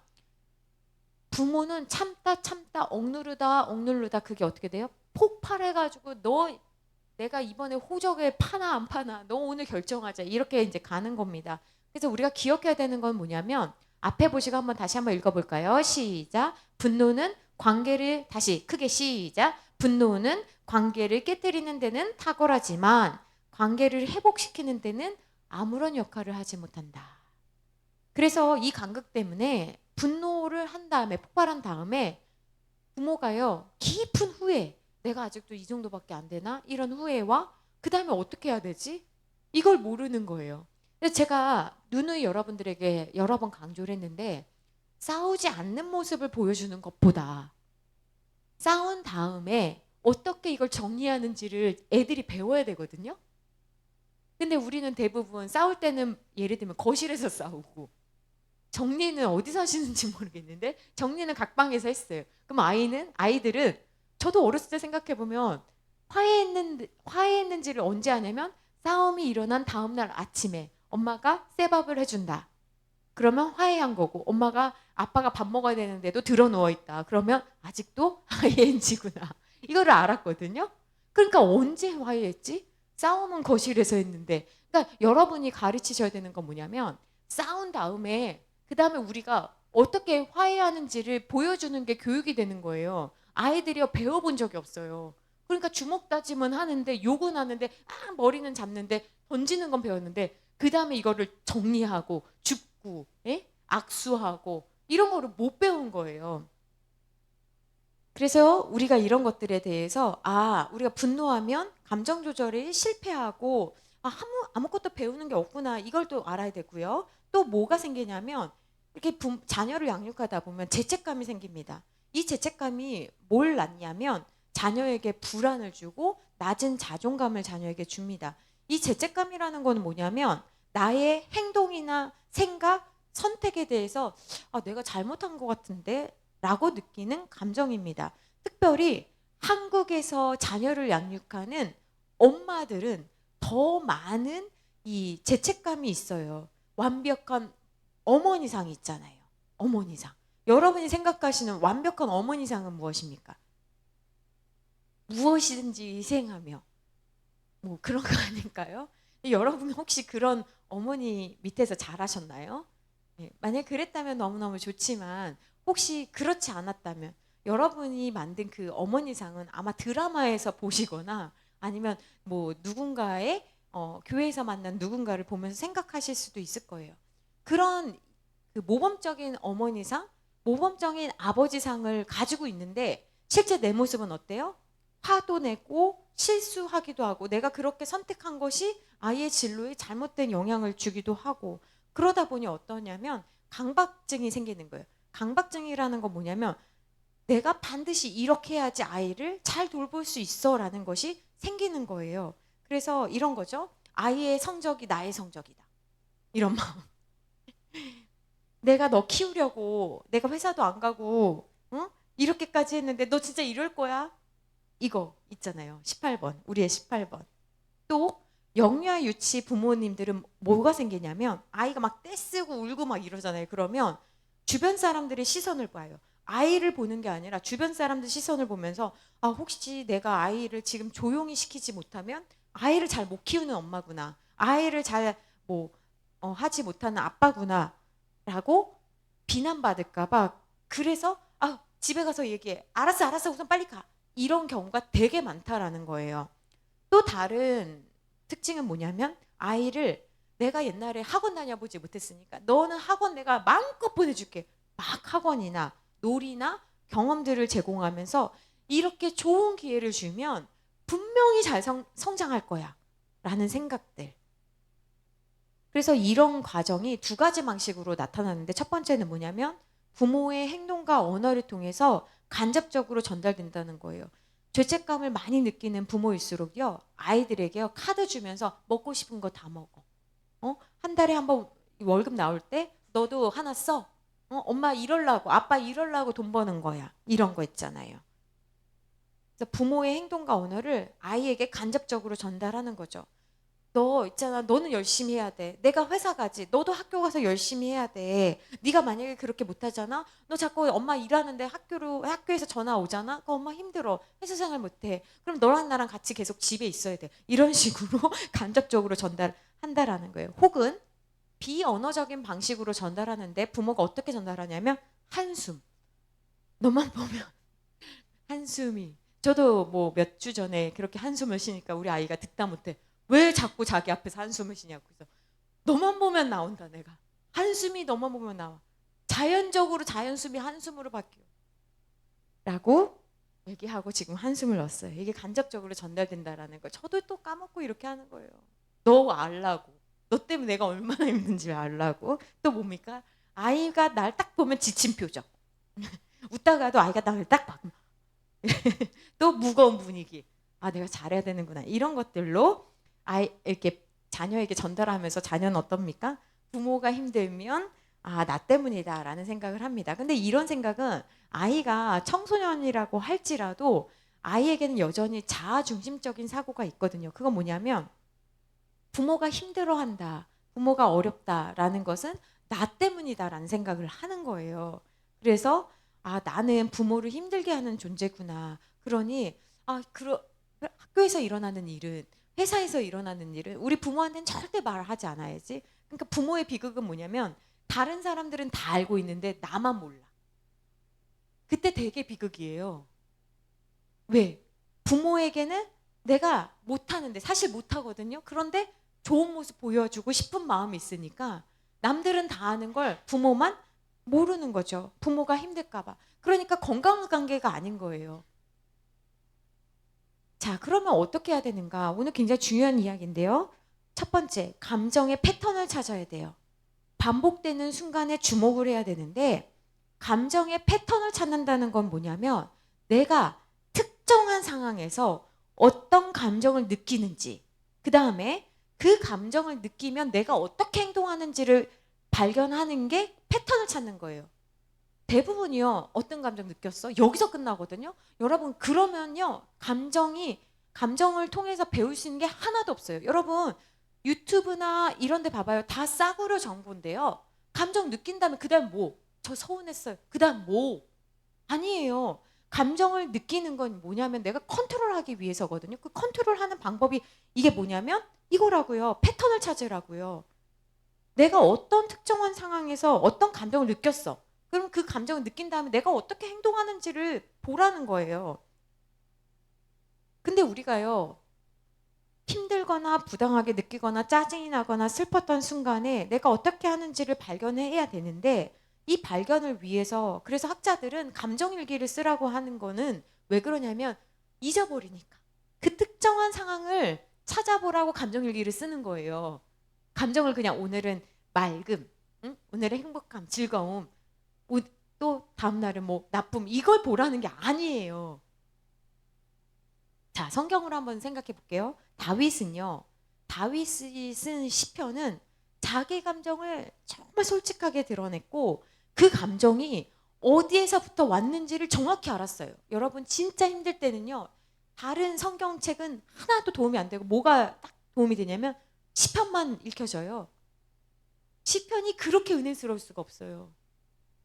부모는 참다 억누르다 그게 어떻게 돼요? 폭발해가지고 너 내가 이번에 호적에 파나 안 파나 너 오늘 결정하자 이렇게 이제 가는 겁니다. 그래서 우리가 기억해야 되는 건 뭐냐면 앞에 보시고 다시 한번 읽어볼까요? 시작. 분노는 관계를 다시 크게 시작. 분노는 관계를 깨뜨리는 데는 탁월하지만 관계를 회복시키는 데는 아무런 역할을 하지 못한다. 그래서 이 간극 때문에 분노를 한 다음에 폭발한 다음에 부모가요 깊은 후회, 내가 아직도 이 정도밖에 안 되나? 이런 후회와 그 다음에 어떻게 해야 되지? 이걸 모르는 거예요. 그래서 제가 누누이 여러분들에게 여러 번 강조를 했는데 싸우지 않는 모습을 보여주는 것보다 싸운 다음에 어떻게 이걸 정리하는지를 애들이 배워야 되거든요. 근데 우리는 대부분 싸울 때는 예를 들면 거실에서 싸우고 정리는 어디서 하시는지 모르겠는데 정리는 각 방에서 했어요. 그럼 아이들은 저도 어렸을 때 생각해보면 화해했는지를 언제 하냐면 싸움이 일어난 다음날 아침에 엄마가 새 밥을 해준다. 그러면 화해한 거고 아빠가 밥 먹어야 되는데도 들어 누워있다. 그러면 아직도 ING구나. 이거를 알았거든요. 그러니까 언제 화해했지? 싸움은 거실에서 했는데. 그러니까 여러분이 가르치셔야 되는 건 뭐냐면 싸운 다음에 그 다음에 우리가 어떻게 화해하는지를 보여주는 게 교육이 되는 거예요. 아이들이 배워본 적이 없어요. 그러니까 주먹 다짐은 하는데 욕은 하는데 머리는 잡는데 던지는 건 배웠는데 그 다음에 이거를 정리하고 줍고 악수하고 이런 거를 못 배운 거예요. 그래서 우리가 이런 것들에 대해서 우리가 분노하면 감정 조절이 실패하고 아무것도 배우는 게 없구나 이걸 또 알아야 되고요. 또 뭐가 생기냐면 이렇게 자녀를 양육하다 보면 죄책감이 생깁니다. 이 죄책감이 뭘 낳냐면 자녀에게 불안을 주고 낮은 자존감을 자녀에게 줍니다. 이 죄책감이라는 건 뭐냐면 나의 행동이나 생각, 선택에 대해서 내가 잘못한 것 같은데 라고 느끼는 감정입니다. 특별히 한국에서 자녀를 양육하는 엄마들은 더 많은 이 죄책감이 있어요. 완벽한 어머니상이 있잖아요. 어머니상. 여러분이 생각하시는 완벽한 어머니상은 무엇입니까? 무엇이든지 희생하며 뭐 그런 거 아닐까요? 여러분 혹시 그런 어머니 밑에서 자라셨나요? 만약 그랬다면 너무너무 좋지만 혹시 그렇지 않았다면 여러분이 만든 그 어머니상은 아마 드라마에서 보시거나 아니면 뭐 누군가의 교회에서 만난 누군가를 보면서 생각하실 수도 있을 거예요. 그런 그 모범적인 어머니상, 모범적인 아버지상을 가지고 있는데 실제 내 모습은 어때요? 화도 내고 실수하기도 하고 내가 그렇게 선택한 것이 아이의 진로에 잘못된 영향을 주기도 하고 그러다 보니 어떠냐면 강박증이 생기는 거예요. 강박증이라는 건 뭐냐면 내가 반드시 이렇게 해야지 아이를 잘 돌볼 수 있어 라는 것이 생기는 거예요. 그래서 이런 거죠. 아이의 성적이 나의 성적이다. 이런 마음. 내가 너 키우려고 내가 회사도 안 가고 이렇게까지 했는데 너 진짜 이럴 거야? 이거 있잖아요. 18번. 우리의 18번. 또 영유아 유치 부모님들은 뭐가 생기냐면 아이가 막 떼쓰고 울고 막 이러잖아요. 그러면 주변 사람들의 시선을 봐요. 아이를 보는 게 아니라 주변 사람들 시선을 보면서 아, 혹시 내가 아이를 지금 조용히 시키지 못하면 아이를 잘 못 키우는 엄마구나. 아이를 잘 뭐 하지 못하는 아빠구나. 라고 비난받을까 봐. 그래서 아, 집에 가서 얘기해. 알았어, 알았어. 우선 빨리 가. 이런 경우가 되게 많다라는 거예요. 또 다른 특징은 뭐냐면 아이를 내가 옛날에 학원 다녀보지 못했으니까 너는 학원 내가 마음껏 보내줄게. 막 학원이나 놀이나 경험들을 제공하면서 이렇게 좋은 기회를 주면 분명히 잘 성장할 거야 라는 생각들. 그래서 이런 과정이 두 가지 방식으로 나타나는데 첫 번째는 뭐냐면 부모의 행동과 언어를 통해서 간접적으로 전달된다는 거예요. 죄책감을 많이 느끼는 부모일수록요, 아이들에게요, 카드 주면서 먹고 싶은 거 다 먹어. 한 달에 한 번 월급 나올 때 너도 하나 써. 엄마 이럴라고, 아빠 이럴라고 돈 버는 거야. 이런 거 있잖아요. 그래서 부모의 행동과 언어를 아이에게 간접적으로 전달하는 거죠. 너 있잖아, 너는 열심히 해야 돼. 내가 회사 가지. 너도 학교 가서 열심히 해야 돼. 네가 만약에 그렇게 못하잖아. 너 자꾸 엄마 일하는데 학교에서 전화 오잖아. 그 엄마 힘들어. 회사 생활 못해. 그럼 너랑 나랑 같이 계속 집에 있어야 돼. 이런 식으로 간접적으로 전달한다라는 거예요. 혹은 비언어적인 방식으로 전달하는데 부모가 어떻게 전달하냐면 한숨. 너만 보면 한숨이. 저도 뭐 몇 주 전에 그렇게 한숨을 쉬니까 우리 아이가 듣다 못해. 왜 자꾸 자기 앞에서 한숨을 쉬냐고. 그래서 너만 보면 나온다 내가. 한숨이 너만 보면 나와. 자연적으로 자연숨이 한숨으로 바뀌어. 라고 얘기하고 지금 한숨을 넣었어요. 이게 간접적으로 전달된다라는 거. 저도 또 까먹고 이렇게 하는 거예요. 너 알라고. 너 때문에 내가 얼마나 힘든지 알라고. 또 뭡니까? 아이가 날 딱 보면 지친 표정. 웃다가도 아이가 나를 딱 봐. 또 무거운 분위기. 아, 내가 잘해야 되는구나. 이런 것들로 이렇게 자녀에게 전달하면서 자녀는 어떻습니까? 부모가 힘들면 아, 나 때문이다라는 생각을 합니다. 근데 이런 생각은 아이가 청소년이라고 할지라도 아이에게는 여전히 자아 중심적인 사고가 있거든요. 그건 뭐냐면 부모가 힘들어한다, 부모가 어렵다라는 것은 나 때문이다라는 생각을 하는 거예요. 그래서 아, 나는 부모를 힘들게 하는 존재구나. 그러니 학교에서 일어나는 일은, 회사에서 일어나는 일은 우리 부모한테는 절대 말하지 않아야지. 그러니까 부모의 비극은 뭐냐면 다른 사람들은 다 알고 있는데 나만 몰라. 그때 되게 비극이에요. 왜? 부모에게는 내가 못하는데 사실 못하거든요. 그런데 좋은 모습 보여주고 싶은 마음이 있으니까 남들은 다 아는 걸 부모만 모르는 거죠. 부모가 힘들까 봐. 그러니까 건강한 관계가 아닌 거예요. 자, 그러면 어떻게 해야 되는가? 오늘 굉장히 중요한 이야기인데요. 첫 번째, 감정의 패턴을 찾아야 돼요. 반복되는 순간에 주목을 해야 되는데 감정의 패턴을 찾는다는 건 뭐냐면 내가 특정한 상황에서 어떤 감정을 느끼는지, 그 다음에 그 감정을 느끼면 내가 어떻게 행동하는지를 발견하는 게 패턴을 찾는 거예요. 대부분이요. 어떤 감정 느꼈어? 여기서 끝나거든요. 여러분, 그러면요. 감정을 통해서 배울 수 있는 게 하나도 없어요. 여러분, 유튜브나 이런 데 봐봐요. 다 싸구려 정보인데요. 감정 느낀 다음에 그 다음 뭐? 저 서운했어요. 그 다음 뭐? 아니에요. 감정을 느끼는 건 뭐냐면 내가 컨트롤하기 위해서거든요. 그 컨트롤하는 방법이 이게 뭐냐면 이거라고요. 패턴을 찾으라고요. 내가 어떤 특정한 상황에서 어떤 감정을 느꼈어. 그럼 그 감정을 느낀 다음에 내가 어떻게 행동하는지를 보라는 거예요. 근데 우리가요. 힘들거나 부당하게 느끼거나 짜증이 나거나 슬펐던 순간에 내가 어떻게 하는지를 발견해야 되는데 이 발견을 위해서 그래서 학자들은 감정일기를 쓰라고 하는 거는 왜 그러냐면 잊어버리니까. 그 특정한 상황을 찾아보라고 감정일기를 쓰는 거예요. 감정을 그냥 오늘은 맑음, 응? 오늘의 행복감, 즐거움, 또 다음날은 뭐 나쁨 이걸 보라는 게 아니에요. 자, 성경으로 한번 생각해 볼게요. 다윗이 쓴 시편은 자기 감정을 정말 솔직하게 드러냈고 그 감정이 어디에서부터 왔는지를 정확히 알았어요. 여러분 진짜 힘들 때는요. 다른 성경책은 하나도 도움이 안 되고 뭐가 딱 도움이 되냐면 시편만 읽혀져요. 시편이 그렇게 은혜스러울 수가 없어요.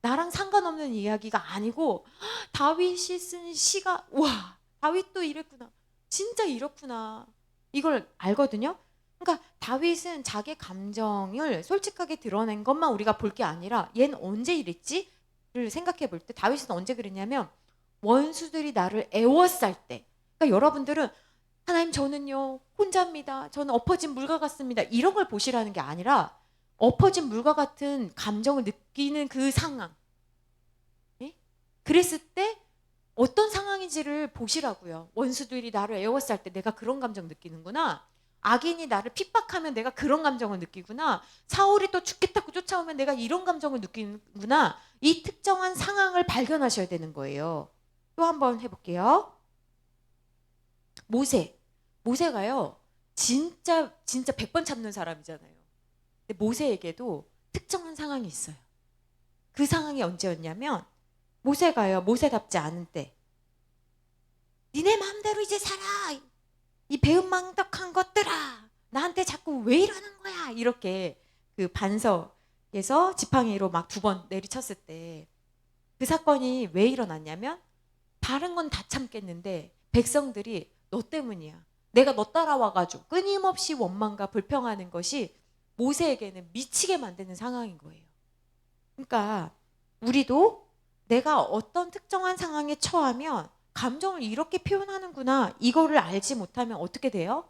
나랑 상관없는 이야기가 아니고 다윗이 쓴 시가 와, 다윗도 이랬구나. 진짜 이렇구나. 이걸 알거든요. 그러니까 다윗은 자기 감정을 솔직하게 드러낸 것만 우리가 볼 게 아니라 얘는 언제 이랬지?를 생각해 볼 때 다윗은 언제 그랬냐면 원수들이 나를 애워쌀 때. 그러니까 여러분들은 하나님 저는요 혼자입니다. 저는 엎어진 물과 같습니다. 이런 걸 보시라는 게 아니라 엎어진 물과 같은 감정을 느끼는 그 상황. 예? 그랬을 때 어떤 상황인지를 보시라고요. 원수들이 나를 애워쌀 때 내가 그런 감정 느끼는구나. 악인이 나를 핍박하면 내가 그런 감정을 느끼구나. 사울이 또 죽겠다고 쫓아오면 내가 이런 감정을 느끼는구나. 이 특정한 상황을 발견하셔야 되는 거예요. 또 한번 해볼게요. 모세가요 진짜 100번 참는 사람이잖아요. 근데 모세에게도 특정한 상황이 있어요. 그 상황이 언제였냐면 모세가요 모세답지 않은 때 니네 마음대로 이제 살아 이 배은망덕한 것들아 나한테 자꾸 왜 이러는 거야 이렇게 그 반석에서 지팡이로 막 2번 내리쳤을 때 그 사건이 왜 일어났냐면 다른 건 다 참겠는데 백성들이 너 때문이야. 내가 너 따라와가지고 끊임없이 원망과 불평하는 것이 모세에게는 미치게 만드는 상황인 거예요. 그러니까 우리도 내가 어떤 특정한 상황에 처하면 감정을 이렇게 표현하는구나 이거를 알지 못하면 어떻게 돼요?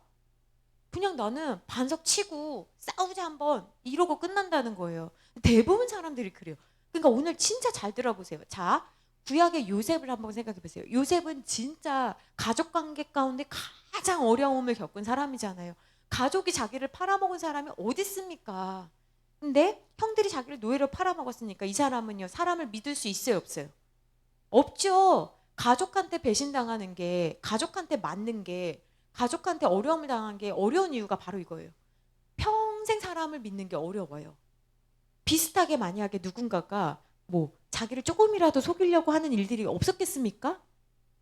그냥 나는 반석 치고 싸우자 한번 이러고 끝난다는 거예요. 대부분 사람들이 그래요. 그러니까 오늘 진짜 잘 들어보세요. 자, 구약의 요셉을 한번 생각해 보세요. 요셉은 진짜 가족관계 가운데 가장 어려움을 겪은 사람이잖아요. 가족이 자기를 팔아먹은 사람이 어디 있습니까? 근데 형들이 자기를 노예로 팔아먹었으니까 이 사람은요 사람을 믿을 수 있어요 없어요? 없죠. 가족한테 배신당하는 게 가족한테 맞는 게 가족한테 어려움을 당한 게 어려운 이유가 바로 이거예요. 평생 사람을 믿는 게 어려워요. 비슷하게 만약에 누군가가 뭐 자기를 조금이라도 속이려고 하는 일들이 없었겠습니까?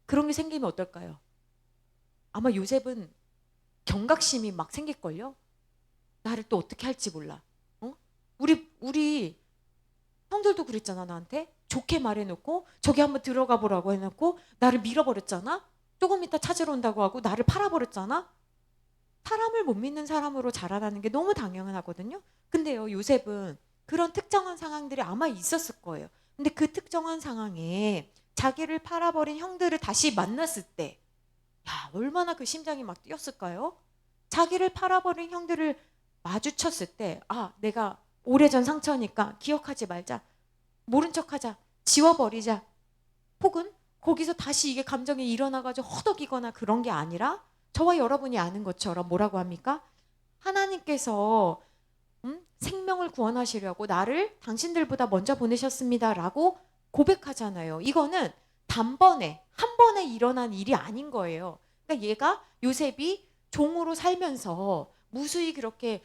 그런 게 생기면 어떨까요? 아마 요셉은 경각심이 막 생길걸요? 나를 또 어떻게 할지 몰라. 우리 형들도 그랬잖아. 나한테 좋게 말해놓고 저기 한번 들어가 보라고 해놓고 나를 밀어버렸잖아. 조금 이따 찾으러 온다고 하고 나를 팔아버렸잖아. 사람을 못 믿는 사람으로 자라나는 게 너무 당연하거든요. 근데요 요셉은 그런 특정한 상황들이 아마 있었을 거예요. 근데 그 특정한 상황에 자기를 팔아버린 형들을 다시 만났을 때 야, 얼마나 그 심장이 막 뛰었을까요? 자기를 팔아버린 형들을 마주쳤을 때 아, 내가 오래전 상처니까 기억하지 말자. 모른 척하자. 지워버리자. 혹은 거기서 다시 이게 감정이 일어나가지고 허덕이거나 그런 게 아니라 저와 여러분이 아는 것처럼 뭐라고 합니까? 하나님께서 생명을 구원하시려고 나를 당신들보다 먼저 보내셨습니다라고 고백하잖아요. 이거는 단번에 한 번에 일어난 일이 아닌 거예요. 그러니까 요셉이 종으로 살면서 무수히 그렇게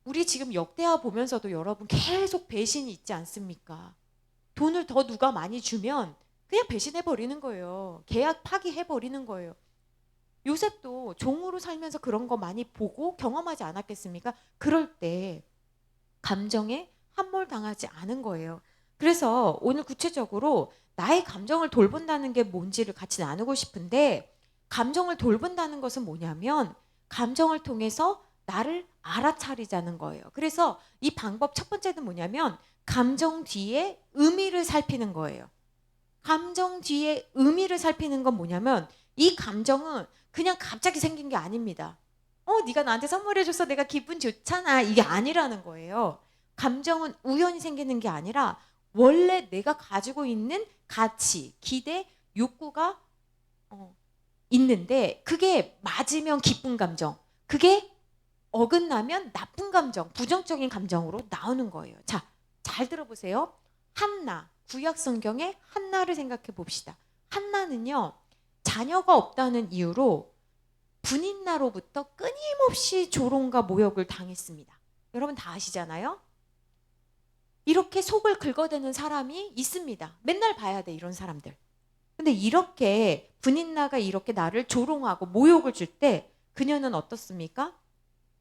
우리 지금 역대하 보면서도 여러분 계속 배신이 있지 않습니까? 돈을 더 누가 많이 주면 그냥 배신해버리는 거예요. 계약 파기해버리는 거예요. 요셉도 종으로 살면서 그런 거 많이 보고 경험하지 않았겠습니까? 그럴 때 감정에 함몰당하지 않은 거예요. 그래서 오늘 구체적으로 나의 감정을 돌본다는 게 뭔지를 같이 나누고 싶은데 감정을 돌본다는 것은 뭐냐면 감정을 통해서 나를 알아차리자는 거예요. 그래서 이 방법 첫 번째는 뭐냐면 감정 뒤에 의미를 살피는 거예요. 감정 뒤에 의미를 살피는 건 뭐냐면 이 감정은 그냥 갑자기 생긴 게 아닙니다. 네가 나한테 선물해줘서 내가 기분 좋잖아. 이게 아니라는 거예요. 감정은 우연히 생기는 게 아니라 원래 내가 가지고 있는 가치, 기대, 욕구가 있는데 그게 맞으면 기쁜 감정, 그게 어긋나면 나쁜 감정, 부정적인 감정으로 나오는 거예요. 자, 잘 들어보세요. 한나, 구약 성경의 한나를 생각해 봅시다. 한나는요, 자녀가 없다는 이유로 분인나로부터 끊임없이 조롱과 모욕을 당했습니다. 여러분 다 아시잖아요? 이렇게 속을 긁어대는 사람이 있습니다. 맨날 봐야 돼, 이런 사람들. 근데 이렇게 분인나가 이렇게 나를 조롱하고 모욕을 줄 때 그녀는 어떻습니까?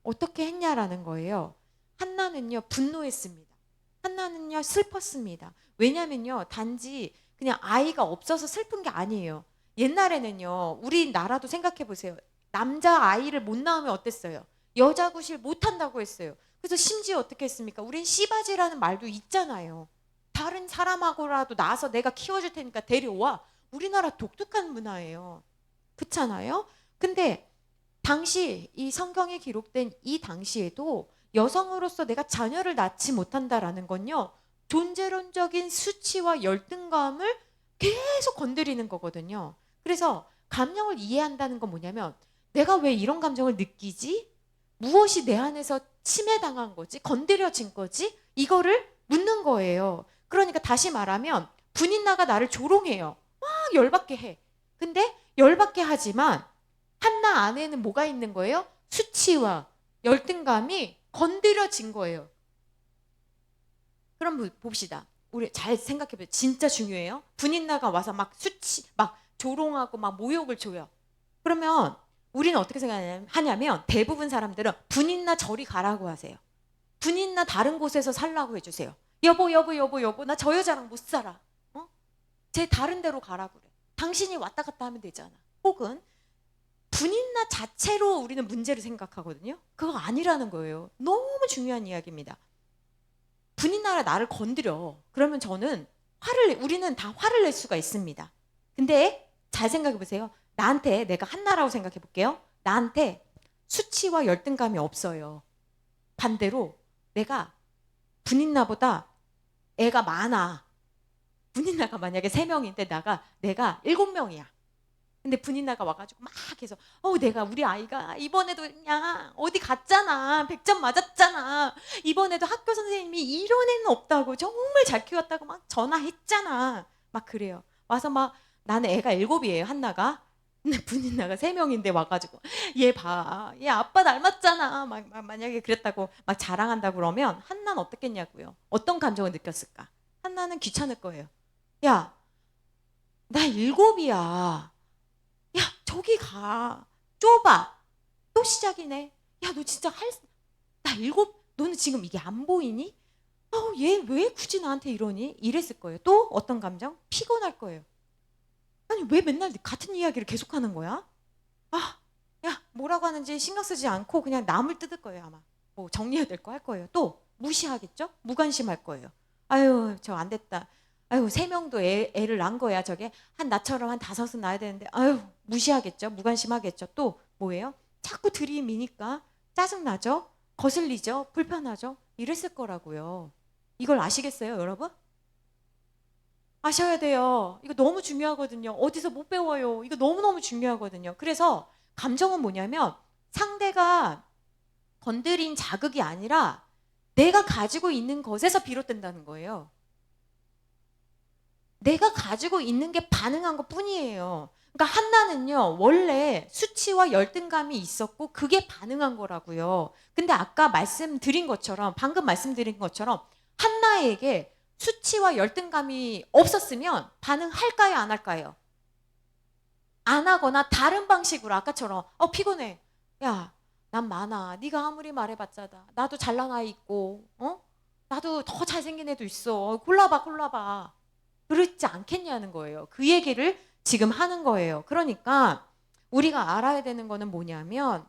어떻게 했냐라는 거예요. 한나는요, 분노했습니다. 한나는요, 슬펐습니다. 왜냐면요, 단지 그냥 아이가 없어서 슬픈 게 아니에요. 옛날에는요, 우리나라도 생각해 보세요. 남자 아이를 못 낳으면 어땠어요? 여자 구실 못 한다고 했어요. 그래서 심지어 어떻게 했습니까? 우린 씨바지라는 말도 있잖아요. 다른 사람하고라도 낳아서 내가 키워줄 테니까 데려와. 우리나라 독특한 문화예요. 그렇잖아요? 근데 당시 이 성경에 기록된 이 당시에도 여성으로서 내가 자녀를 낳지 못한다라는 건요, 존재론적인 수치와 열등감을 계속 건드리는 거거든요. 그래서 감정을 이해한다는 건 뭐냐면, 내가 왜 이런 감정을 느끼지? 무엇이 내 안에서 침해당한 거지? 건드려진 거지? 이거를 묻는 거예요. 그러니까 다시 말하면 분인나가 나를 조롱해요. 막 열받게 해. 근데 열받게 하지만 한나 안에는 뭐가 있는 거예요? 수치와 열등감이 건드려진 거예요. 그럼 봅시다. 우리 잘 생각해 보세요. 진짜 중요해요. 분인나가 와서 막 막 조롱하고 막 모욕을 줘요. 그러면 우리는 어떻게 생각하냐면 대부분 사람들은 분인나 저리 가라고 하세요. 분인나 다른 곳에서 살라고 해주세요. 여보 나 저 여자랑 못 살아. 제 다른 데로 가라고 그래. 당신이 왔다 갔다 하면 되잖아. 혹은 분인나 자체로 우리는 문제를 생각하거든요. 그거 아니라는 거예요. 너무 중요한 이야기입니다. 분인나가 나를 건드려. 그러면 우리는 다 화를 낼 수가 있습니다. 근데 잘 생각해 보세요. 나한테, 내가 한나라고 생각해 볼게요. 나한테 수치와 열등감이 없어요. 반대로 내가 분인나보다 애가 많아. 분인나가 만약에 3명인데 내가 7명이야. 근데 분인나가 와가지고 막 해서 내가 우리 아이가 이번에도 그냥 어디 갔잖아. 100점 맞았잖아. 이번에도 학교 선생님이 이런 애는 없다고 정말 잘 키웠다고 막 전화했잖아. 막 그래요. 와서 막 나는 애가 7이에요. 한나가. 근데 분인나가 3명인데 와가지고 얘 봐. 얘 아빠 닮았잖아. 막 만약에 그랬다고 막 자랑한다고 그러면 한나는 어떻겠냐고요. 어떤 감정을 느꼈을까? 한나는 귀찮을 거예요. 야, 나 7이야. 야, 저기 가. 좁아. 또 시작이네. 야, 너 진짜 나 7, 너는 지금 이게 안 보이니? 얘 왜 굳이 나한테 이러니? 이랬을 거예요. 또 어떤 감정? 피곤할 거예요. 아니, 왜 맨날 같은 이야기를 계속하는 거야? 야, 뭐라고 하는지 신경 쓰지 않고 그냥 남을 뜯을 거예요, 아마. 뭐 정리해야 될 거 할 거예요. 또 무시하겠죠? 무관심할 거예요. 아유, 저 안 됐다. 아유, 3명도 애를 낳은 거야, 저게. 나처럼 한 5은 낳아야 되는데, 아유, 무시하겠죠? 무관심하겠죠? 또 뭐예요? 자꾸 들이미니까 짜증나죠? 거슬리죠? 불편하죠? 이랬을 거라고요. 이걸 아시겠어요, 여러분? 아셔야 돼요. 이거 너무 중요하거든요. 어디서 못 배워요. 이거 너무너무 중요하거든요. 그래서 감정은 뭐냐면 상대가 건드린 자극이 아니라 내가 가지고 있는 것에서 비롯된다는 거예요. 내가 가지고 있는 게 반응한 것 뿐이에요. 그러니까 한나는요, 원래 수치와 열등감이 있었고 그게 반응한 거라고요. 근데 아까 방금 말씀드린 것처럼 한나에게 수치와 열등감이 없었으면 반응할까요, 안 할까요? 안 하거나 다른 방식으로 아까처럼 피곤해. 야, 난 많아. 네가 아무리 말해봤자 나도 잘난 아이 있고 나도 더 잘생긴 애도 있어. 골라봐. 그렇지 않겠냐는 거예요. 그 얘기를 지금 하는 거예요. 그러니까 우리가 알아야 되는 거는 뭐냐면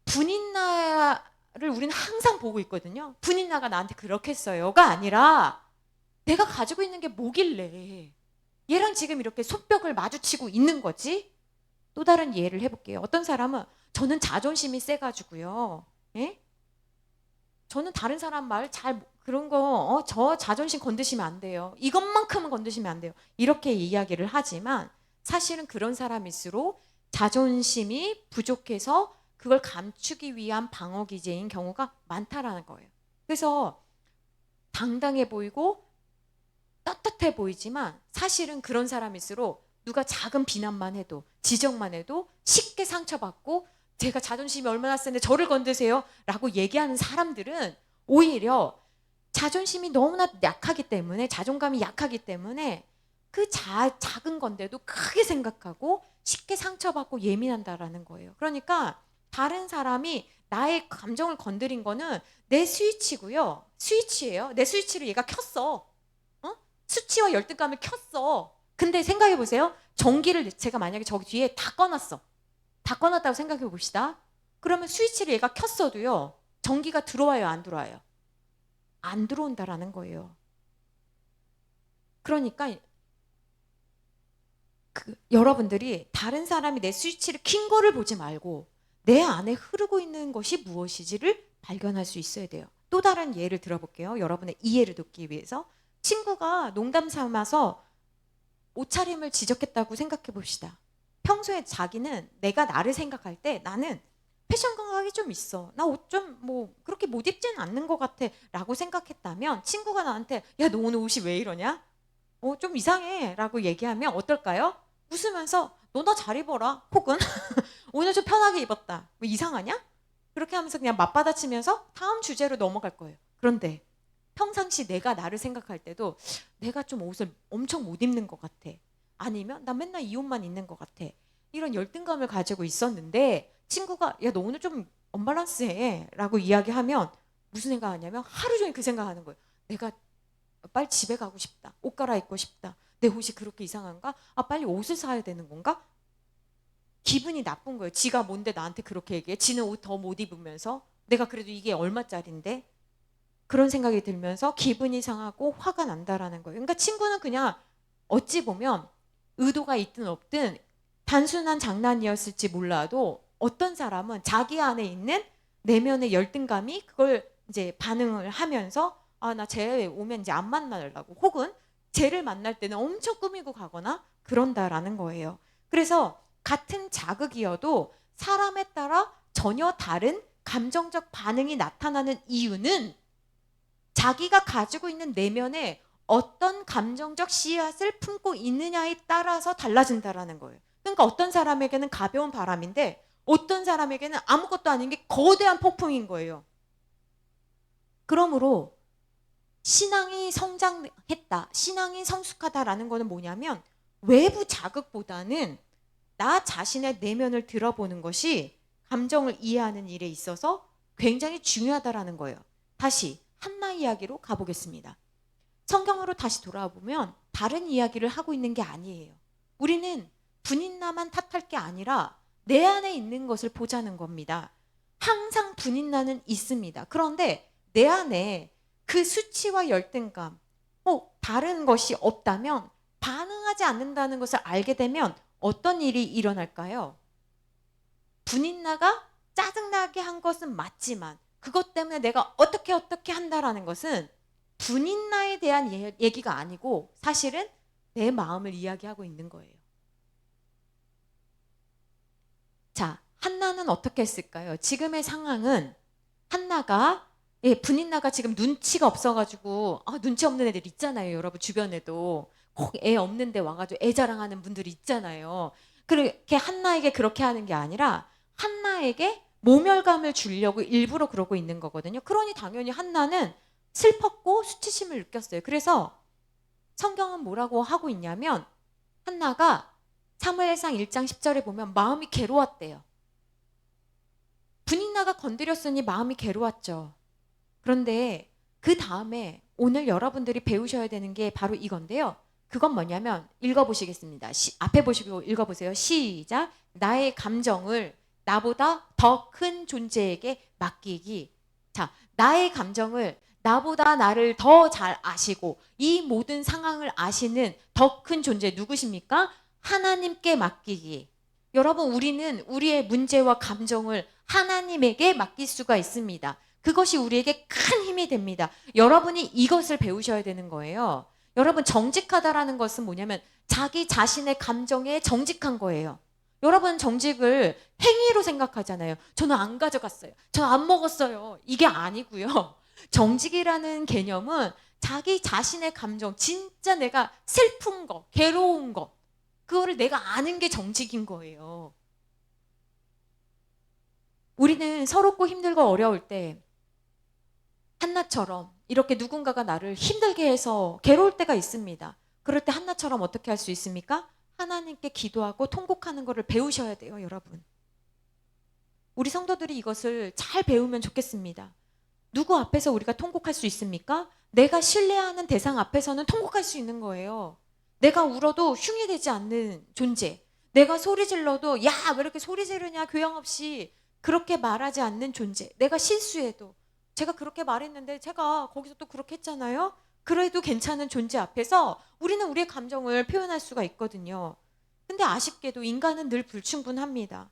분인나를 우리는 항상 보고 있거든요. 분인나가 나한테 그렇게 했어요가 아니라 내가 가지고 있는 게 뭐길래 얘랑 지금 이렇게 손뼉을 마주치고 있는 거지? 또 다른 예를 해볼게요. 어떤 사람은 저는 자존심이 세가지고요. 예? 저는 다른 사람 말 그런 거 저 자존심 건드시면 안 돼요. 이것만큼은 건드시면 안 돼요. 이렇게 이야기를 하지만 사실은 그런 사람일수록 자존심이 부족해서 그걸 감추기 위한 방어 기제인 경우가 많다라는 거예요. 그래서 당당해 보이고 떳떳해 보이지만 사실은 그런 사람일수록 누가 작은 비난만 해도 지적만 해도 쉽게 상처받고 제가 자존심이 얼마나 센데 저를 건드세요? 라고 얘기하는 사람들은 오히려 자존심이 너무나 약하기 때문에 자존감이 약하기 때문에 그 작은 건데도 크게 생각하고 쉽게 상처받고 예민한다라는 거예요. 그러니까 다른 사람이 나의 감정을 건드린 거는 내 스위치고요. 스위치예요. 내 스위치를 얘가 켰어. 수치와 열등감을 켰어. 근데 생각해 보세요. 전기를 제가 만약에 저기 뒤에 다 꺼놨어. 다 꺼놨다고 생각해 봅시다. 그러면 스위치를 얘가 켰어도요. 전기가 들어와요, 안 들어와요? 안 들어온다라는 거예요. 그러니까 여러분들이 다른 사람이 내 스위치를 킨 거를 보지 말고 내 안에 흐르고 있는 것이 무엇이지를 발견할 수 있어야 돼요. 또 다른 예를 들어볼게요. 여러분의 이해를 돕기 위해서. 친구가 농담 삼아서 옷차림을 지적했다고 생각해 봅시다. 평소에 자기는 내가 나를 생각할 때 나는 패션 감각이 좀 있어. 나 옷 좀 뭐 그렇게 못 입지는 않는 것 같아 라고 생각했다면 친구가 나한테 야, 너 오늘 옷이 왜 이러냐? 좀 이상해 라고 얘기하면 어떨까요? 웃으면서 너 나 잘 입어라. 혹은 오늘 좀 편하게 입었다. 뭐 이상하냐? 그렇게 하면서 그냥 맞받아치면서 다음 주제로 넘어갈 거예요. 그런데 평상시 내가 나를 생각할 때도 내가 좀 옷을 엄청 못 입는 것 같아. 아니면 나 맨날 이 옷만 입는 것 같아. 이런 열등감을 가지고 있었는데 친구가 야, 너 오늘 좀 언밸런스해 라고 이야기하면 무슨 생각하냐면 하루 종일 그 생각하는 거예요. 내가 빨리 집에 가고 싶다. 옷 갈아입고 싶다. 내 옷이 그렇게 이상한가? 아, 빨리 옷을 사야 되는 건가? 기분이 나쁜 거예요. 지가 뭔데 나한테 그렇게 얘기해? 지는 옷 더 못 입으면서 내가 그래도 이게 얼마짜린데? 그런 생각이 들면서 기분이 상하고 화가 난다라는 거예요. 그러니까 친구는 그냥 어찌 보면 의도가 있든 없든 단순한 장난이었을지 몰라도 어떤 사람은 자기 안에 있는 내면의 열등감이 그걸 이제 반응을 하면서 아, 나 쟤 오면 이제 안 만나려고 혹은 쟤를 만날 때는 엄청 꾸미고 가거나 그런다라는 거예요. 그래서 같은 자극이어도 사람에 따라 전혀 다른 감정적 반응이 나타나는 이유는 자기가 가지고 있는 내면에 어떤 감정적 씨앗을 품고 있느냐에 따라서 달라진다라는 거예요. 그러니까 어떤 사람에게는 가벼운 바람인데 어떤 사람에게는 아무것도 아닌 게 거대한 폭풍인 거예요. 그러므로 신앙이 성장했다, 신앙이 성숙하다라는 거는 뭐냐면 외부 자극보다는 나 자신의 내면을 들어보는 것이 감정을 이해하는 일에 있어서 굉장히 중요하다라는 거예요. 다시 한나 이야기로 가보겠습니다. 성경으로 다시 돌아와 보면 다른 이야기를 하고 있는 게 아니에요. 우리는 분인나만 탓할 게 아니라 내 안에 있는 것을 보자는 겁니다. 항상 분인나는 있습니다. 그런데 내 안에 그 수치와 열등감, 다른 것이 없다면 반응하지 않는다는 것을 알게 되면 어떤 일이 일어날까요? 분인나가 짜증나게 한 것은 맞지만 그것 때문에 내가 어떻게 한다라는 것은 분인나에 대한 얘기가 아니고 사실은 내 마음을 이야기하고 있는 거예요. 자, 한나는 어떻게 했을까요? 지금의 상황은 한나가 분인나가 지금 눈치가 없어가지고 눈치 없는 애들 있잖아요. 여러분 주변에도 꼭 애 없는데 와가지고 애 자랑하는 분들이 있잖아요. 그렇게 한나에게 그렇게 하는 게 아니라 한나에게 모멸감을 주려고 일부러 그러고 있는 거거든요. 그러니 당연히 한나는 슬펐고 수치심을 느꼈어요. 그래서 성경은 뭐라고 하고 있냐면 한나가 사무엘상 1장 10절에 보면 마음이 괴로웠대요. 분인나가 건드렸으니 마음이 괴로웠죠. 그런데 그 다음에 오늘 여러분들이 배우셔야 되는 게 바로 이건데요. 그건 뭐냐면 읽어보시겠습니다. 앞에 보시고 읽어보세요. 시작. 나의 감정을 나보다 더 큰 존재에게 맡기기. 자, 나의 감정을 나보다 나를 더 잘 아시고 이 모든 상황을 아시는 더 큰 존재 누구십니까? 하나님께 맡기기. 여러분, 우리는 우리의 문제와 감정을 하나님에게 맡길 수가 있습니다. 그것이 우리에게 큰 힘이 됩니다. 여러분이 이것을 배우셔야 되는 거예요. 여러분, 정직하다라는 것은 뭐냐면 자기 자신의 감정에 정직한 거예요. 여러분, 정직을 행위로 생각하잖아요. 저는 안 가져갔어요. 저는 안 먹었어요. 이게 아니고요. 정직이라는 개념은 자기 자신의 감정, 진짜 내가 슬픈 거, 괴로운 거, 그거를 내가 아는 게 정직인 거예요. 우리는 서럽고 힘들고 어려울 때 한나처럼 이렇게 누군가가 나를 힘들게 해서 괴로울 때가 있습니다. 그럴 때 한나처럼 어떻게 할 수 있습니까? 하나님께 기도하고 통곡하는 것을 배우셔야 돼요, 여러분. 우리 성도들이 이것을 잘 배우면 좋겠습니다. 누구 앞에서 우리가 통곡할 수 있습니까? 내가 신뢰하는 대상 앞에서는 통곡할 수 있는 거예요. 내가 울어도 흉이 되지 않는 존재. 내가 소리 질러도 야, 왜 이렇게 소리 지르냐, 교양 없이, 그렇게 말하지 않는 존재. 내가 실수해도 제가 그렇게 말했는데 제가 거기서 또 그렇게 했잖아요. 그래도 괜찮은 존재 앞에서 우리는 우리의 감정을 표현할 수가 있거든요. 근데 아쉽게도 인간은 늘 불충분합니다.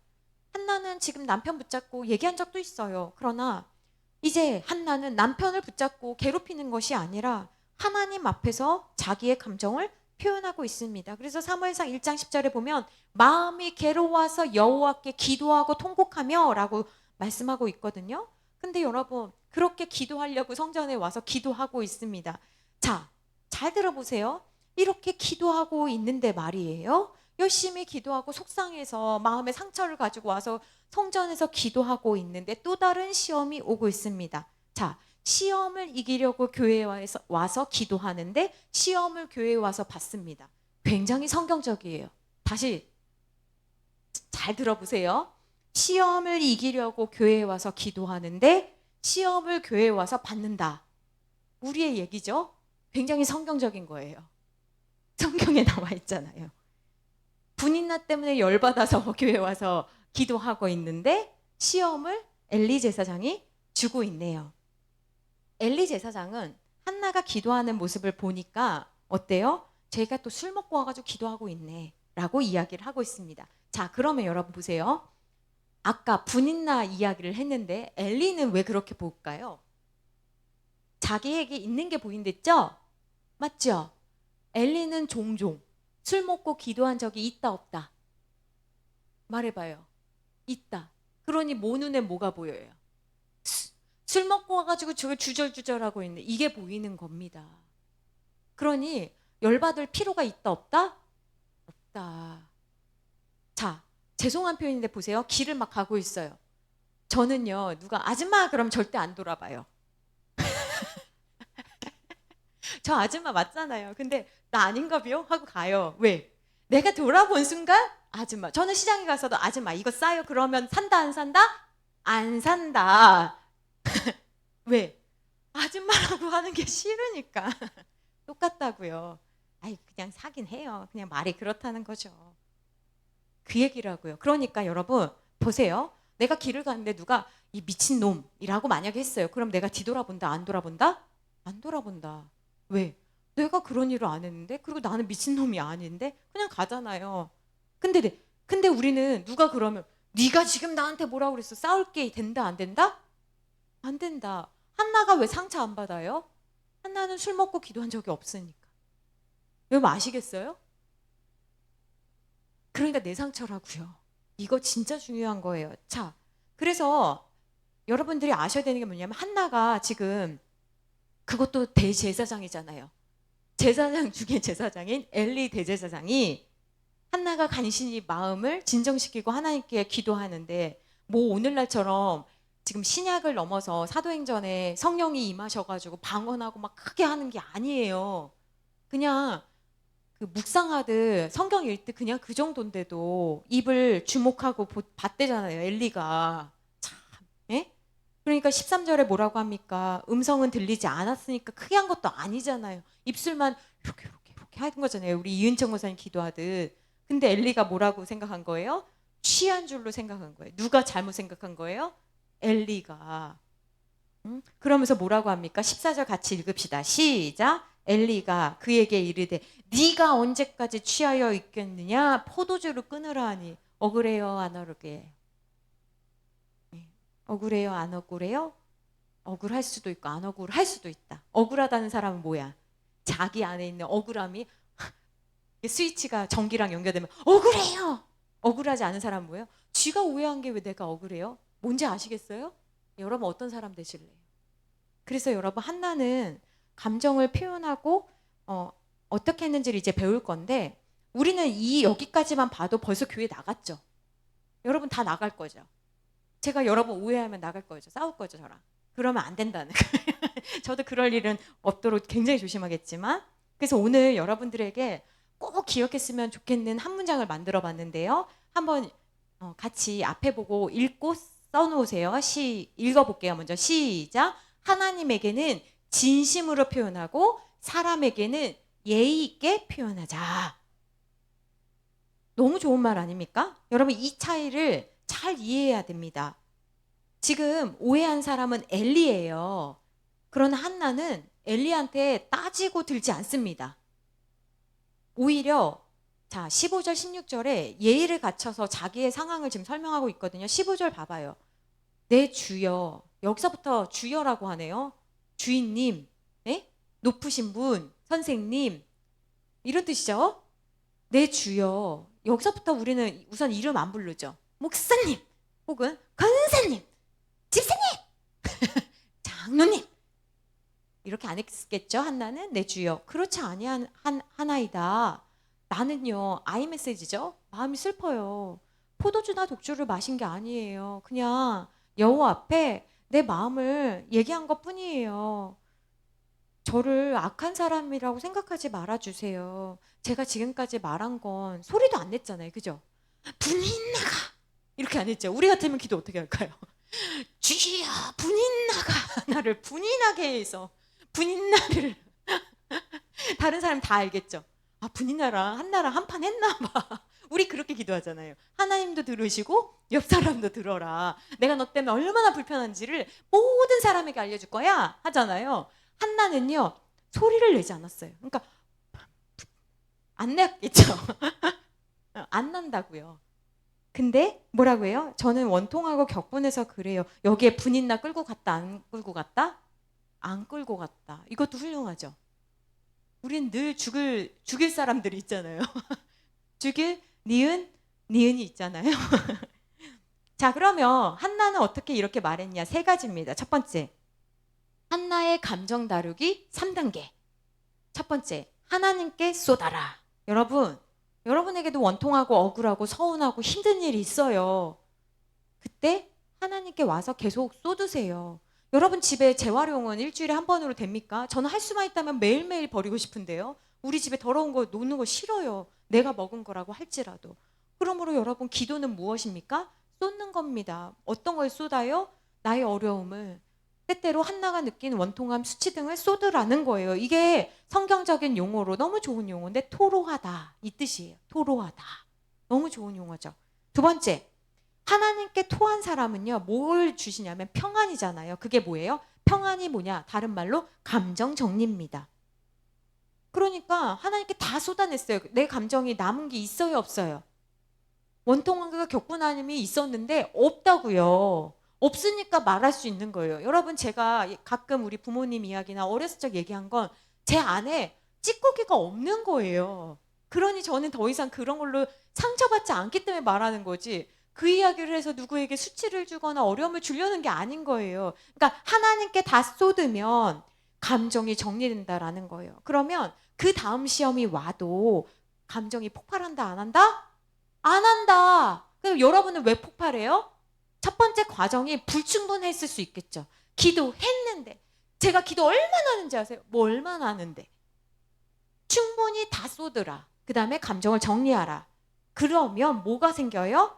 한나는 지금 남편 붙잡고 얘기한 적도 있어요. 그러나 이제 한나는 남편을 붙잡고 괴롭히는 것이 아니라 하나님 앞에서 자기의 감정을 표현하고 있습니다. 그래서 사무엘상 1장 10절에 보면 마음이 괴로워서 여호와께 기도하고 통곡하며 라고 말씀하고 있거든요. 근데 여러분, 그렇게 기도하려고 성전에 와서 기도하고 있습니다. 자, 잘 들어보세요. 이렇게 기도하고 있는데 말이에요. 열심히 기도하고 속상해서 마음의 상처를 가지고 와서 성전에서 기도하고 있는데 또 다른 시험이 오고 있습니다. 자, 시험을 이기려고 교회에 와서 기도하는데 시험을 교회에 와서 받습니다. 굉장히 성경적이에요. 다시 잘 들어보세요. 시험을 이기려고 교회에 와서 기도하는데 시험을 교회에 와서 받는다. 우리의 얘기죠. 굉장히 성경적인 거예요. 성경에 나와 있잖아요. 분인나 때문에 열받아서 교회에 와서 기도하고 있는데 시험을 엘리 제사장이 주고 있네요. 엘리 제사장은 한나가 기도하는 모습을 보니까 어때요? 제가 또 술 먹고 와가지고 기도하고 있네 라고 이야기를 하고 있습니다. 자, 그러면 여러분 보세요. 아까 분인나 이야기를 했는데 엘리는 왜 그렇게 볼까요? 자기에게 있는 게 보인댔죠? 맞죠? 엘리는 종종 술 먹고 기도한 적이 있다 없다? 말해봐요. 있다. 그러니 뭐 눈에 뭐가 보여요? 술 먹고 와가지고 저게 주절주절하고 있네. 이게 보이는 겁니다. 그러니 열받을 필요가 있다 없다? 없다. 자, 죄송한 표현인데 보세요. 길을 막 가고 있어요. 저는요, 누가 아줌마 그럼 절대 안 돌아봐요. 저 아줌마 맞잖아요. 근데 나 아닌가 봐요? 하고 가요. 왜? 내가 돌아본 순간 아줌마. 저는 시장에 가서도 아줌마 이거 싸요? 그러면 산다 안 산다? 안 산다. 왜? 아줌마라고 하는 게 싫으니까. 똑같다고요. 아이, 그냥 사긴 해요. 그냥 말이 그렇다는 거죠. 그 얘기라고요. 그러니까 여러분 보세요. 내가 길을 가는데 누가 이 미친놈이라고 만약에 했어요. 그럼 내가 뒤돌아본다 안 돌아본다? 안 돌아본다. 왜? 내가 그런 일을 안 했는데, 그리고 나는 미친놈이 아닌데 그냥 가잖아요. 근데 우리는 누가 그러면 네가 지금 나한테 뭐라고 그랬어? 싸울게 된다 안 된다? 안 된다. 한나가 왜 상처 안 받아요? 한나는 술 먹고 기도한 적이 없으니까. 여러분 아시겠어요? 그러니까 내 상처라고요. 이거 진짜 중요한 거예요. 자, 그래서 여러분들이 아셔야 되는 게 뭐냐면 한나가 지금 그것도 대제사장이잖아요. 제사장 중에 제사장인 엘리 대제사장이 한나가 간신히 마음을 진정시키고 하나님께 기도하는데 뭐 오늘날처럼 지금 신약을 넘어서 사도행전에 성령이 임하셔가지고 방언하고 막 크게 하는 게 아니에요. 그냥 그 묵상하듯 성경 읽듯 그냥 그 정도인데도 입을 주목하고 봤대잖아요. 엘리가. 참, 예? 그러니까 13절에 뭐라고 합니까? 음성은 들리지 않았으니까 크게 한 것도 아니잖아요. 입술만 이렇게 하는 거잖아요. 우리 이은청 목사님 기도하듯. 근데 엘리가 뭐라고 생각한 거예요? 취한 줄로 생각한 거예요. 누가 잘못 생각한 거예요? 엘리가. 그러면서 뭐라고 합니까? 14절 같이 읽읍시다. 시작. 엘리가 그에게 이르되 네가 언제까지 취하여 있겠느냐? 포도주를 끊으라 하니 억울해요 안 억울해요? 억울해요 안 억울해요? 억울할 수도 있고 안 억울할 수도 있다. 억울하다는 사람은 뭐야? 자기 안에 있는 억울함이 스위치가 전기랑 연결되면 억울해요. 억울하지 않은 사람은 뭐예요? 쥐가 오해한 게 왜 내가 억울해요? 뭔지 아시겠어요? 여러분 어떤 사람 되실래요? 그래서 여러분 한나는 감정을 표현하고 어떻게 했는지를 이제 배울 건데 우리는 여기까지만 봐도 벌써 교회 나갔죠. 여러분 다 나갈 거죠. 제가 여러분 오해하면 나갈 거죠. 싸울 거죠 저랑. 그러면 안 된다는 거예요. 저도 그럴 일은 없도록 굉장히 조심하겠지만 그래서 오늘 여러분들에게 꼭 기억했으면 좋겠는 한 문장을 만들어 봤는데요. 한번 같이 앞에 보고 읽고 써놓으세요. 읽어볼게요. 먼저 시작. 하나님에게는 진심으로 표현하고 사람에게는 예의 있게 표현하자. 너무 좋은 말 아닙니까? 여러분 이 차이를 잘 이해해야 됩니다. 지금 오해한 사람은 엘리예요. 그러나 한나는 엘리한테 따지고 들지 않습니다. 오히려 자 15절 16절에 예의를 갖춰서 자기의 상황을 지금 설명하고 있거든요. 15절 봐봐요. 내 주여, 여기서부터 주여라고 하네요. 주인님, 네? 높으신 분, 선생님 이런 뜻이죠. 내 주여. 여기서부터 우리는 우선 이름 안 부르죠. 목사님 혹은 권사님, 집사님, 장로님 이렇게 안 했겠죠. 한나는 내 주여. 그렇지 아니하나이다. 나는요 아이메시지죠. 마음이 슬퍼요. 포도주나 독주를 마신 게 아니에요. 그냥 여호와 앞에 내 마음을 얘기한 것 뿐이에요. 저를 악한 사람이라고 생각하지 말아주세요. 제가 지금까지 말한 건 소리도 안 냈잖아요. 그죠? 분이 나가 이렇게 안 했죠. 우리 같으면 기도 어떻게 할까요? 주여 분이 나가. 나를 분이 나게 해서 분이 나를 다른 사람 다 알겠죠. 아 분이 나랑 한나랑 한판 했나 봐. 우리 그렇게 기도하잖아요. 하나님도 들으시고 옆 사람도 들어라. 내가 너 때문에 얼마나 불편한지를 모든 사람에게 알려줄 거야 하잖아요. 한나는요 소리를 내지 않았어요. 그러니까 안 냈겠죠. 안 난다고요. 근데 뭐라고 해요? 저는 원통하고 격분해서 그래요. 여기에 분인나 끌고 갔다 안 끌고 갔다? 안 끌고 갔다. 이것도 훌륭하죠. 우린 늘 죽일 사람들이 있잖아요. 죽일 니은이 있잖아요. 자 그러면 한나는 어떻게 이렇게 말했냐? 세 가지입니다. 첫 번째 한나의 감정 다루기 3단계. 첫 번째 하나님께 쏟아라. 여러분에게도 원통하고 억울하고 서운하고 힘든 일이 있어요. 그때 하나님께 와서 계속 쏟으세요. 여러분 집에 재활용은 일주일에 한 번으로 됩니까? 저는 할 수만 있다면 매일매일 버리고 싶은데요. 우리 집에 더러운 거 놓는 거 싫어요. 내가 먹은 거라고 할지라도. 그러므로 여러분 기도는 무엇입니까? 쏟는 겁니다. 어떤 걸 쏟아요? 나의 어려움을. 때때로 한나가 느낀 원통함, 수치 등을 쏟으라는 거예요. 이게 성경적인 용어로 너무 좋은 용어인데 토로하다 이 뜻이에요. 토로하다. 너무 좋은 용어죠. 두 번째 하나님께 토한 사람은요 뭘 주시냐면 평안이잖아요. 그게 뭐예요? 평안이 뭐냐? 다른 말로 감정 정리입니다. 그러니까 하나님께 다 쏟아냈어요. 내 감정이 남은 게 있어요 없어요? 원통함과 격분함이 있었는데 없다고요. 없으니까 말할 수 있는 거예요. 여러분 제가 가끔 우리 부모님 이야기나 어렸을 적 얘기한 건 제 안에 찌꺼기가 없는 거예요. 그러니 저는 더 이상 그런 걸로 상처받지 않기 때문에 말하는 거지 그 이야기를 해서 누구에게 수치를 주거나 어려움을 주려는 게 아닌 거예요. 그러니까 하나님께 다 쏟으면 감정이 정리된다라는 거예요. 그러면 그 다음 시험이 와도 감정이 폭발한다 안 한다? 안 한다. 그럼 여러분은 왜 폭발해요? 첫 번째 과정이 불충분했을 수 있겠죠. 기도했는데 제가 기도 얼마나 하는지 아세요? 뭐 얼마나 하는데 충분히 다 쏟으라. 그 다음에 감정을 정리하라. 그러면 뭐가 생겨요?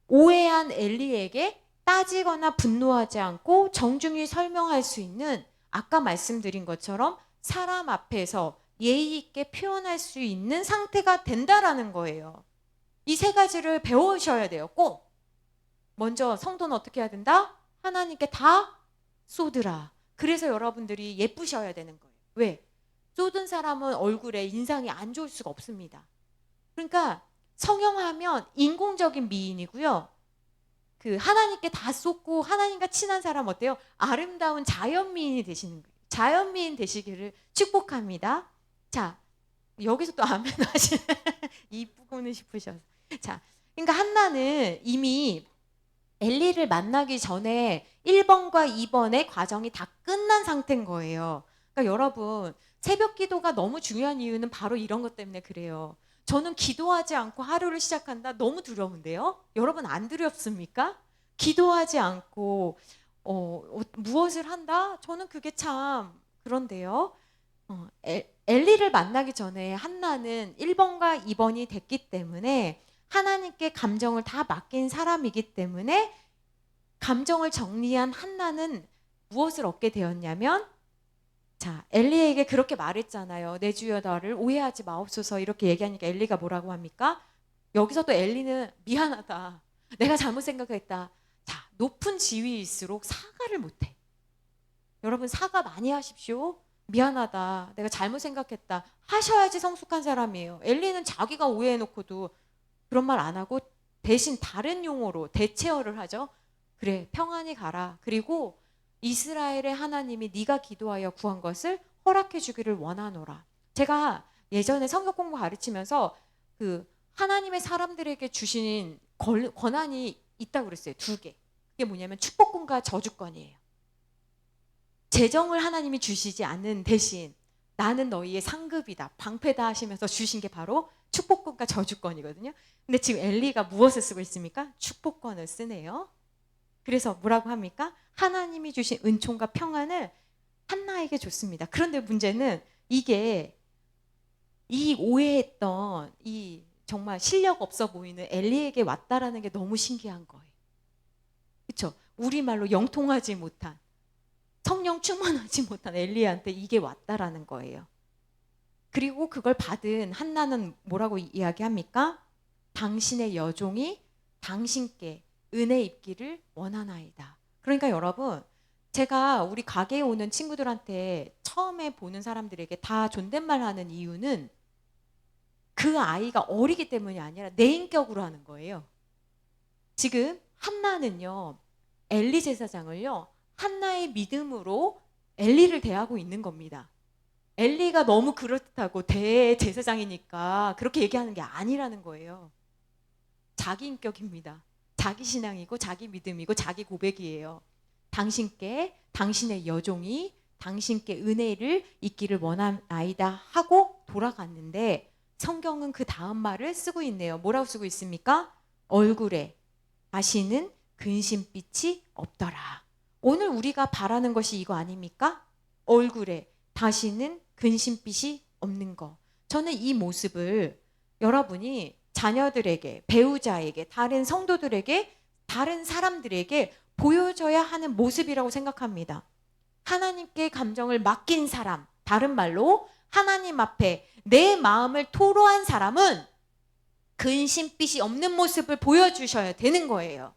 오해한 엘리에게 따지거나 분노하지 않고 정중히 설명할 수 있는 아까 말씀드린 것처럼 사람 앞에서 예의 있게 표현할 수 있는 상태가 된다라는 거예요. 이 세 가지를 배우셔야 돼요. 꼭. 먼저 성도는 어떻게 해야 된다? 하나님께 다 쏟으라. 그래서 여러분들이 예쁘셔야 되는 거예요. 왜? 쏟은 사람은 얼굴에 인상이 안 좋을 수가 없습니다. 그러니까 성형하면 인공적인 미인이고요. 그 하나님께 다 쏟고 하나님과 친한 사람 어때요? 아름다운 자연미인이 되시는 거예요. 자연미인 되시기를 축복합니다. 자, 여기서 또 아멘 하시네. 이쁘고는 싶으셔서. 자, 그러니까 한나는 이미 엘리를 만나기 전에 1번과 2번의 과정이 다 끝난 상태인 거예요. 그러니까 여러분 새벽 기도가 너무 중요한 이유는 바로 이런 것 때문에 그래요. 저는 기도하지 않고 하루를 시작한다 너무 두려운데요. 여러분 안 두렵습니까? 기도하지 않고 무엇을 한다? 저는 그게 참 그런데요. 엘리를 만나기 전에 한나는 1번과 2번이 됐기 때문에 하나님께 감정을 다 맡긴 사람이기 때문에 감정을 정리한 한나는 무엇을 얻게 되었냐면, 자, 엘리에게 그렇게 말했잖아요. 내 주여 나를 오해하지 마옵소서 이렇게 얘기하니까 엘리가 뭐라고 합니까? 여기서 또 엘리는 미안하다. 내가 잘못 생각했다. 자, 높은 지위일수록 사과를 못해. 여러분 사과 많이 하십시오. 미안하다. 내가 잘못 생각했다. 하셔야지 성숙한 사람이에요. 엘리는 자기가 오해해놓고도 그런 말 안 하고 대신 다른 용어로 대체어를 하죠. 그래, 평안히 가라. 그리고 이스라엘의 하나님이 네가 기도하여 구한 것을 허락해 주기를 원하노라. 제가 예전에 성경 공부 가르치면서 그 하나님의 사람들에게 주신 권한이 있다고 그랬어요. 2개. 그게 뭐냐면 축복권과 저주권이에요. 재정을 하나님이 주시지 않는 대신 나는 너희의 상급이다, 방패다 하시면서 주신 게 바로 축복권과 저주권이거든요. 근데 지금 엘리가 무엇을 쓰고 있습니까? 축복권을 쓰네요. 그래서 뭐라고 합니까? 하나님이 주신 은총과 평안을 한나에게 줬습니다. 그런데 문제는 이게 이 오해했던 이 정말 실력 없어 보이는 엘리에게 왔다라는 게 너무 신기한 거예요. 그렇죠? 우리말로 영통하지 못한, 성령 충만하지 못한 엘리한테 이게 왔다라는 거예요. 그리고 그걸 받은 한나는 뭐라고 이야기합니까? 당신의 여종이 당신께 은혜 입기를 원하나이다. 그러니까 여러분, 제가 우리 가게에 오는 친구들한테 처음에 보는 사람들에게 다 존댓말 하는 이유는 그 아이가 어리기 때문이 아니라 내 인격으로 하는 거예요. 지금 한나는요, 엘리 제사장을요, 한나의 믿음으로 엘리를 대하고 있는 겁니다. 엘리가 너무 그럴듯하고 대제사장이니까 그렇게 얘기하는 게 아니라는 거예요. 자기 인격입니다. 자기 신앙이고 자기 믿음이고 자기 고백이에요. 당신께 당신의 여종이 당신께 은혜를 있기를 원하나이다 하고 돌아갔는데, 성경은 그 다음 말을 쓰고 있네요. 뭐라고 쓰고 있습니까? 얼굴에 다시는 근심빛이 없더라. 오늘 우리가 바라는 것이 이거 아닙니까? 얼굴에 다시는 근심빛이 없는 거. 저는 이 모습을 여러분이 자녀들에게, 배우자에게, 다른 성도들에게, 다른 사람들에게 보여줘야 하는 모습이라고 생각합니다. 하나님께 감정을 맡긴 사람, 다른 말로 하나님 앞에 내 마음을 토로한 사람은 근심빛이 없는 모습을 보여주셔야 되는 거예요.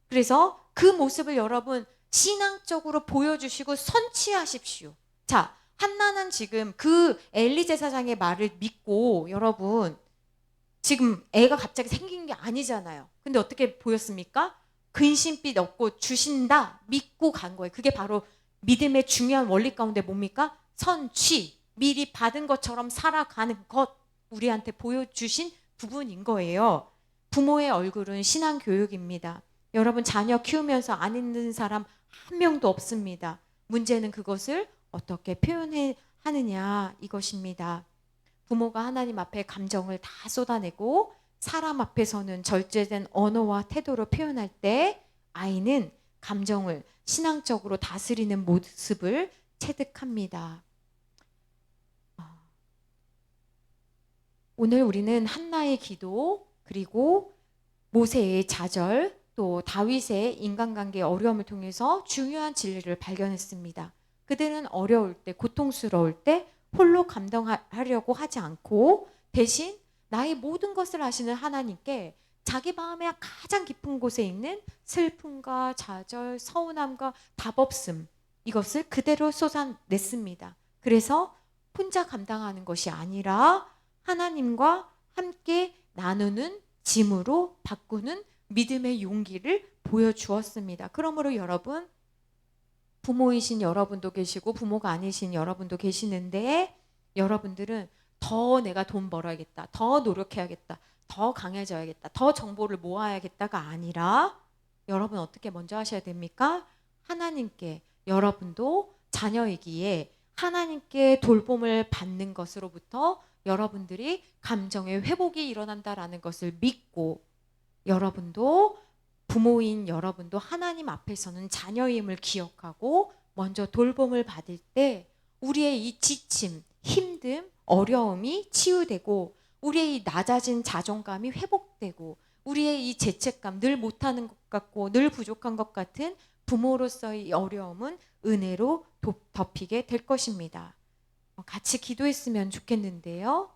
그래서 그 모습을 여러분 신앙적으로 보여주시고 선취하십시오. 자, 한나는 지금 그 엘리 제사장의 말을 믿고, 여러분 지금 애가 갑자기 생긴 게 아니잖아요. 근데 어떻게 보였습니까? 근심빛 없고 주신다 믿고 간 거예요. 그게 바로 믿음의 중요한 원리 가운데 뭡니까? 선취, 미리 받은 것처럼 살아가는 것, 우리한테 보여주신 부분인 거예요. 부모의 얼굴은 신앙 교육입니다. 여러분 자녀 키우면서 안 있는 사람 한 명도 없습니다. 문제는 그것을 어떻게 표현하느냐 이것입니다. 부모가 하나님 앞에 감정을 다 쏟아내고 사람 앞에서는 절제된 언어와 태도로 표현할 때 아이는 감정을 신앙적으로 다스리는 모습을 체득합니다. 오늘 우리는 한나의 기도, 그리고 모세의 좌절, 또 다윗의 인간관계의 어려움을 통해서 중요한 진리를 발견했습니다. 그들은 어려울 때, 고통스러울 때 홀로 감당하려고 하지 않고 대신 나의 모든 것을 아시는 하나님께 자기 마음의 가장 깊은 곳에 있는 슬픔과 좌절, 서운함과 답없음, 이것을 그대로 쏟아냈습니다. 그래서 혼자 감당하는 것이 아니라 하나님과 함께 나누는 짐으로 바꾸는 믿음의 용기를 보여주었습니다. 그러므로 여러분, 부모이신 여러분도 계시고 부모가 아니신 여러분도 계시는데, 여러분들은 더 내가 돈 벌어야겠다, 더 노력해야겠다, 더 강해져야겠다, 더 정보를 모아야겠다가 아니라 여러분 어떻게 먼저 하셔야 됩니까? 하나님께, 여러분도 자녀이기에 하나님께 돌봄을 받는 것으로부터 여러분들이 감정의 회복이 일어난다라는 것을 믿고, 여러분도 부모인 여러분도 하나님 앞에서는 자녀임을 기억하고 먼저 돌봄을 받을 때 우리의 이 지침, 힘듦, 어려움이 치유되고 우리의 이 낮아진 자존감이 회복되고 우리의 이 죄책감, 늘 못하는 것 같고 늘 부족한 것 같은 부모로서의 어려움은 은혜로 덮이게 될 것입니다. 같이 기도했으면 좋겠는데요.